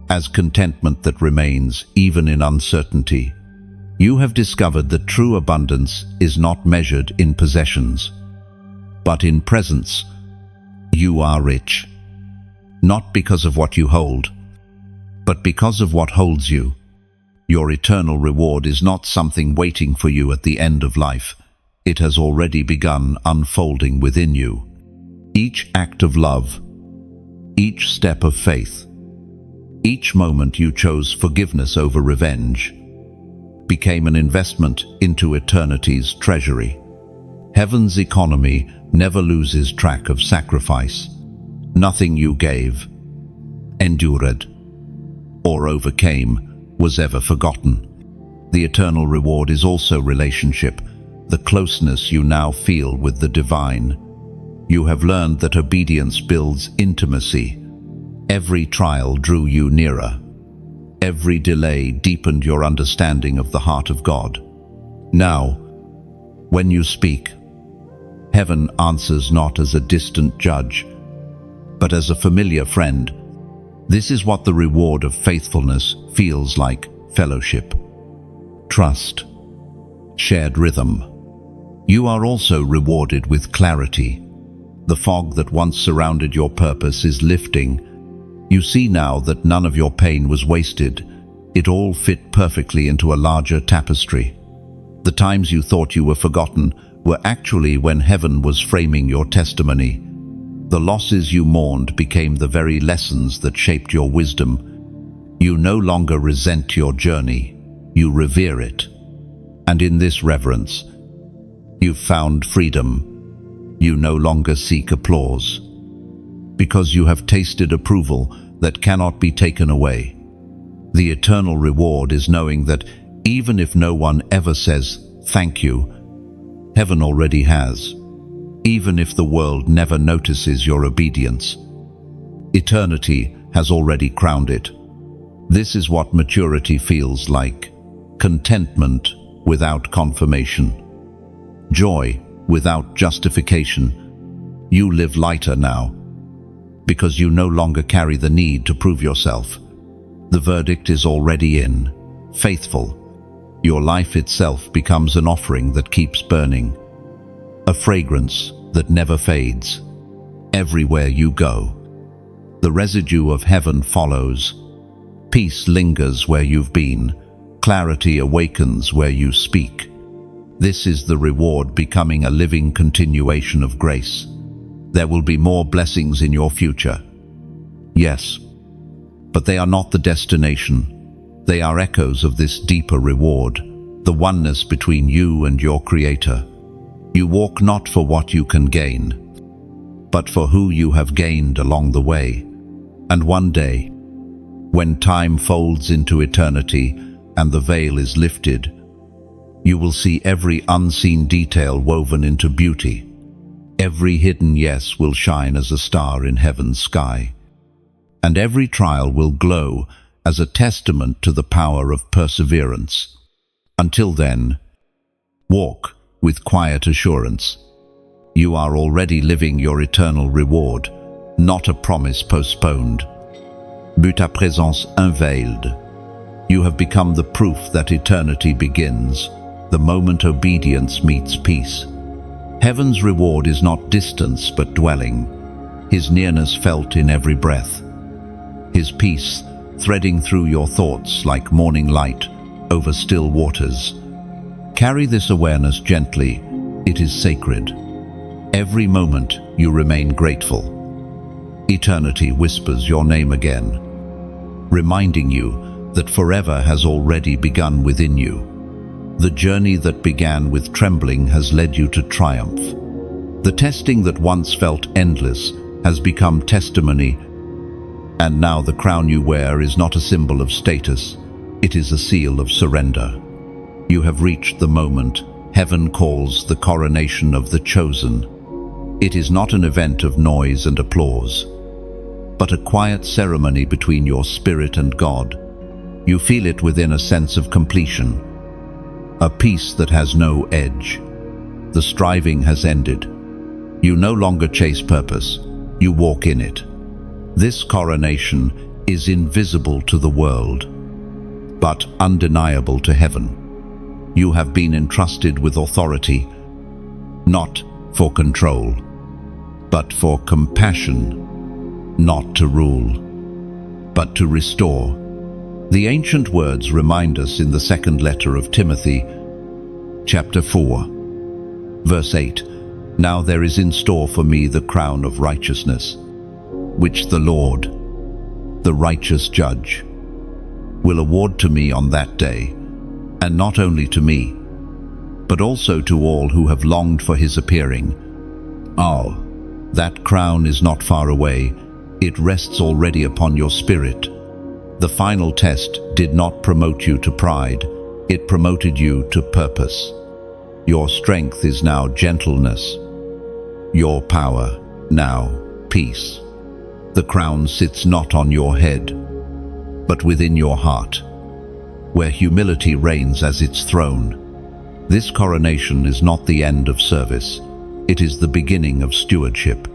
as contentment that remains even in uncertainty. You have discovered that true abundance is not measured in possessions, but in presence. You are rich, not because of what you hold, but because of what holds you. Your eternal reward is not something waiting for you at the end of life. It has already begun unfolding within you. Each act of love, each step of faith, each moment you chose forgiveness over revenge, became an investment into eternity's treasury. Heaven's economy never loses track of sacrifice. Nothing you gave, endured, or overcame was ever forgotten. The eternal reward is also relationship, the closeness you now feel with the divine. You have learned that obedience builds intimacy. Every trial drew you nearer. Every delay deepened your understanding of the heart of God. Now, when you speak, heaven answers not as a distant judge, but as a familiar friend. This is what the reward of faithfulness feels like: fellowship, trust, shared rhythm. You are also rewarded with clarity. The fog that once surrounded your purpose is lifting. You see now that none of your pain was wasted. It all fit perfectly into a larger tapestry. The times you thought you were forgotten were actually when heaven was framing your testimony. The losses you mourned became the very lessons that shaped your wisdom. You no longer resent your journey, you revere it. And in this reverence, you've found freedom. You no longer seek applause, because you have tasted approval that cannot be taken away. The eternal reward is knowing that even if no one ever says thank you, heaven already has. Even if the world never notices your obedience, eternity has already crowned it. This is what maturity feels like: contentment without confirmation, joy without justification. You live lighter now, because you no longer carry the need to prove yourself. The verdict is already in: faithful. Your life itself becomes an offering that keeps burning, a fragrance that never fades. Everywhere you go, the residue of heaven follows. Peace lingers where you've been. Clarity awakens where you speak. This is the reward becoming a living continuation of grace. There will be more blessings in your future. Yes, but they are not the destination. They are echoes of this deeper reward, the oneness between you and your Creator. You walk not for what you can gain, but for who you have gained along the way. And one day, When time folds into eternity and the veil is lifted, you will see every unseen detail woven into beauty. Every hidden yes will shine as a star in heaven's sky, and every trial will glow as a testament to the power of perseverance. Until then, walk with quiet assurance. You are already living your eternal reward, not a promise postponed, but ta présence unveiled. You have become the proof that eternity begins, the moment obedience meets peace. Heaven's reward is not distance but dwelling, His nearness felt in every breath, His peace threading through your thoughts like morning light over still waters. Carry this awareness gently, it is sacred. Every moment you remain grateful. Eternity whispers your name again, reminding you that forever has already begun within you. The journey that began with trembling has led you to triumph. The testing that once felt endless has become testimony, and now the crown you wear is not a symbol of status, it is a seal of surrender. You have reached the moment heaven calls the coronation of the chosen. It is not an event of noise and applause, but a quiet ceremony between your spirit and God. You feel it within a sense of completion, a peace that has no edge. The striving has ended. You no longer chase purpose, you walk in it. This coronation is invisible to the world, but undeniable to heaven. You have been entrusted with authority, not for control, but for compassion, not to rule, but to restore. The ancient words remind us in the second letter of Timothy, chapter 4, verse 8, "Now there is in store for me the crown of righteousness, which the Lord, the righteous judge, will award to me on that day, and not only to me, but also to all who have longed for his appearing." Oh, that crown is not far away, it rests already upon your spirit. The final test did not promote you to pride, it promoted you to purpose. Your strength is now gentleness, your power now peace. The crown sits not on your head, but within your heart, where humility reigns as its throne. This coronation is not the end of service, it is the beginning of stewardship.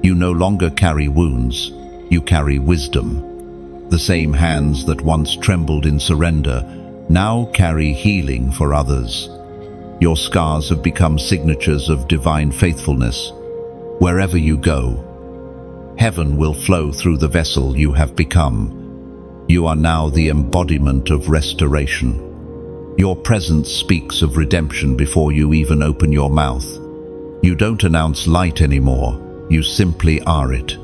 You no longer carry wounds, you carry wisdom. The same hands that once trembled in surrender now carry healing for others. Your scars have become signatures of divine faithfulness. Wherever you go, heaven will flow through the vessel you have become. You are now the embodiment of restoration. Your presence speaks of redemption before you even open your mouth. You don't announce light anymore, you simply are it.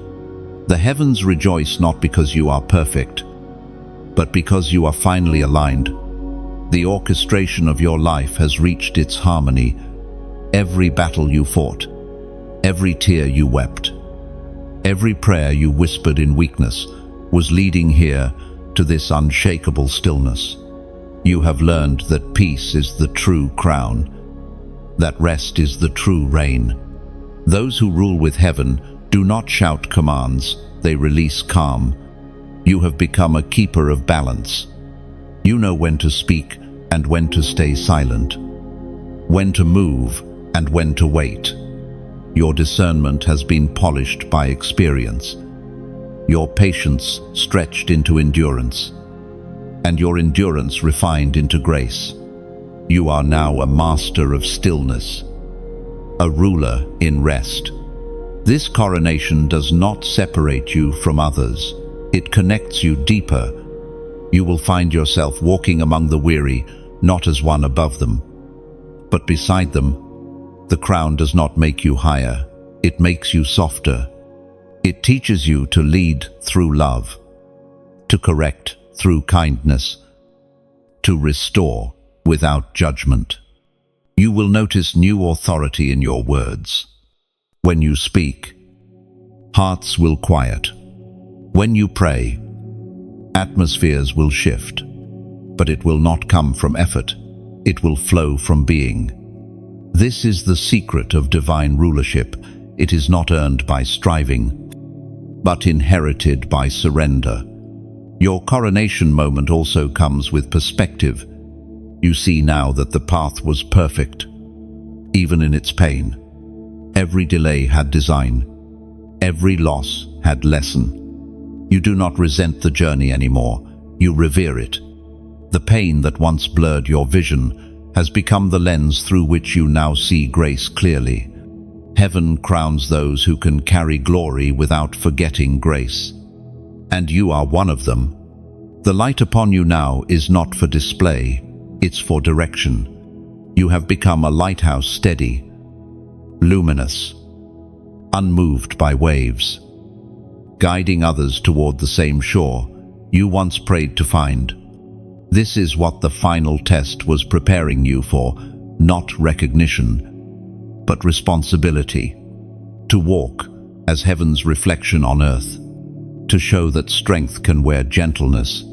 The heavens rejoice not because you are perfect, but because you are finally aligned. The orchestration of your life has reached its harmony. Every battle you fought, every tear you wept, every prayer you whispered in weakness was leading here to this unshakable stillness. You have learned that peace is the true crown, that rest is the true reign. Those who rule with heaven do not shout commands, they release calm. You have become a keeper of balance. You know when to speak and when to stay silent, when to move and when to wait. Your discernment has been polished by experience, your patience stretched into endurance, and your endurance refined into grace. You are now a master of stillness, a ruler in rest. This coronation does not separate you from others, it connects you deeper. You will find yourself walking among the weary, not as one above them, but beside them. The crown does not make you higher, it makes you softer. It teaches you to lead through love, to correct through kindness, to restore without judgment. You will notice new authority in your words. When you speak, hearts will quiet. When you pray, Atmospheres will shift, but it will not come from effort. It will flow from being. This is the secret of divine rulership. It is not earned by striving, but inherited by surrender. Your coronation moment also comes with perspective. You see now that the path was perfect, even in its pain. Every delay had design. Every loss had lesson. You do not resent the journey anymore. You revere it. The pain that once blurred your vision has become the lens through which you now see grace clearly. Heaven crowns those who can carry glory without forgetting grace. And you are one of them. The light upon you now is not for display, it's for direction. You have become a lighthouse, steady, luminous, unmoved by waves, guiding others toward the same shore you once prayed to find. This is what the final test was preparing you for, not recognition, but responsibility. To walk as heaven's reflection on earth, to show that strength can wear gentleness,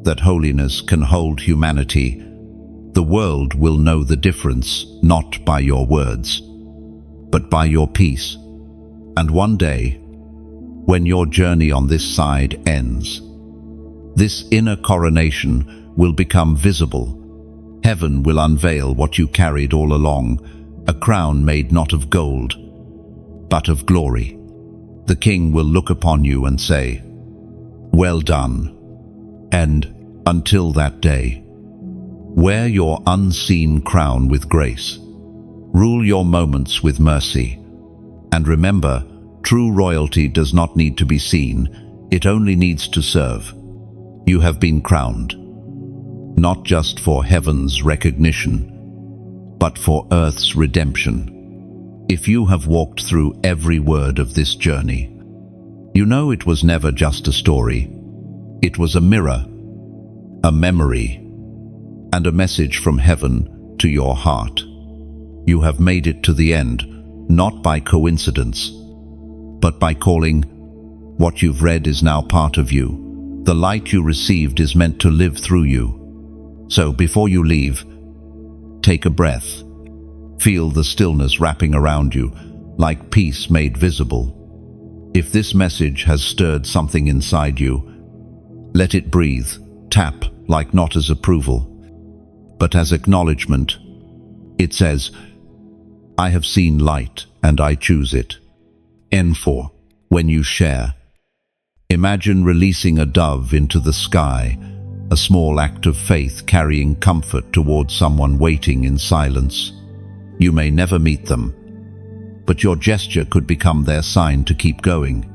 that holiness can hold humanity. The world will know the difference, not by your words, but by your peace. And one day, when your journey on this side ends, this inner coronation will become visible. Heaven will unveil what you carried all along, a crown made not of gold, but of glory. The King will look upon you and say, "Well done." And until that day, wear your unseen crown with grace. Rule your moments with mercy. And remember, true royalty does not need to be seen, it only needs to serve. You have been crowned, not just for heaven's recognition, but for earth's redemption. If you have walked through every word of this journey, you know it was never just a story. It was a mirror, a memory, and a message from heaven to your heart. You have made it to the end, not by coincidence, but by calling. What you've read is now part of you. The light you received is meant to live through you. So before you leave, take a breath. Feel the stillness wrapping around you, like peace made visible. If this message has stirred something inside you, let it breathe, tap, like not as approval, but as acknowledgement. It says, "I have seen light and I choose it." N4. When you share, imagine releasing a dove into the sky, a small act of faith carrying comfort towards someone waiting in silence. You may never meet them, but your gesture could become their sign to keep going.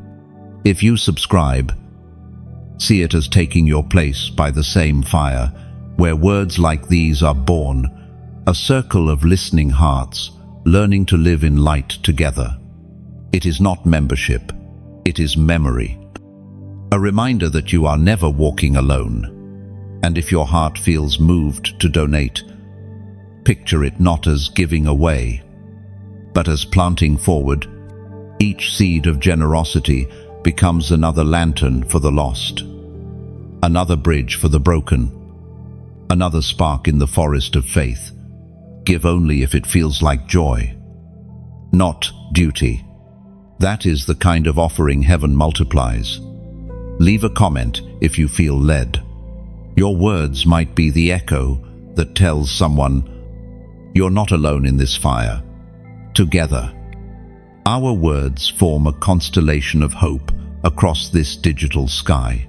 If you subscribe, see it as taking your place by the same fire, where words like these are born, a circle of listening hearts, learning to live in light together. It is not membership, it is memory. A reminder that you are never walking alone. And if your heart feels moved to donate, picture it not as giving away, but as planting forward. Each seed of generosity becomes another lantern for the lost, another bridge for the broken, another spark in the forest of faith. Give only if it feels like joy, not duty. That is the kind of offering heaven multiplies. Leave a comment if you feel led. Your words might be the echo that tells someone, "You're not alone in this fire." Together, our words form a constellation of hope across this digital sky.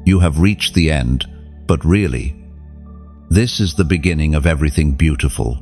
You have reached the end, but really, this is the beginning of everything beautiful.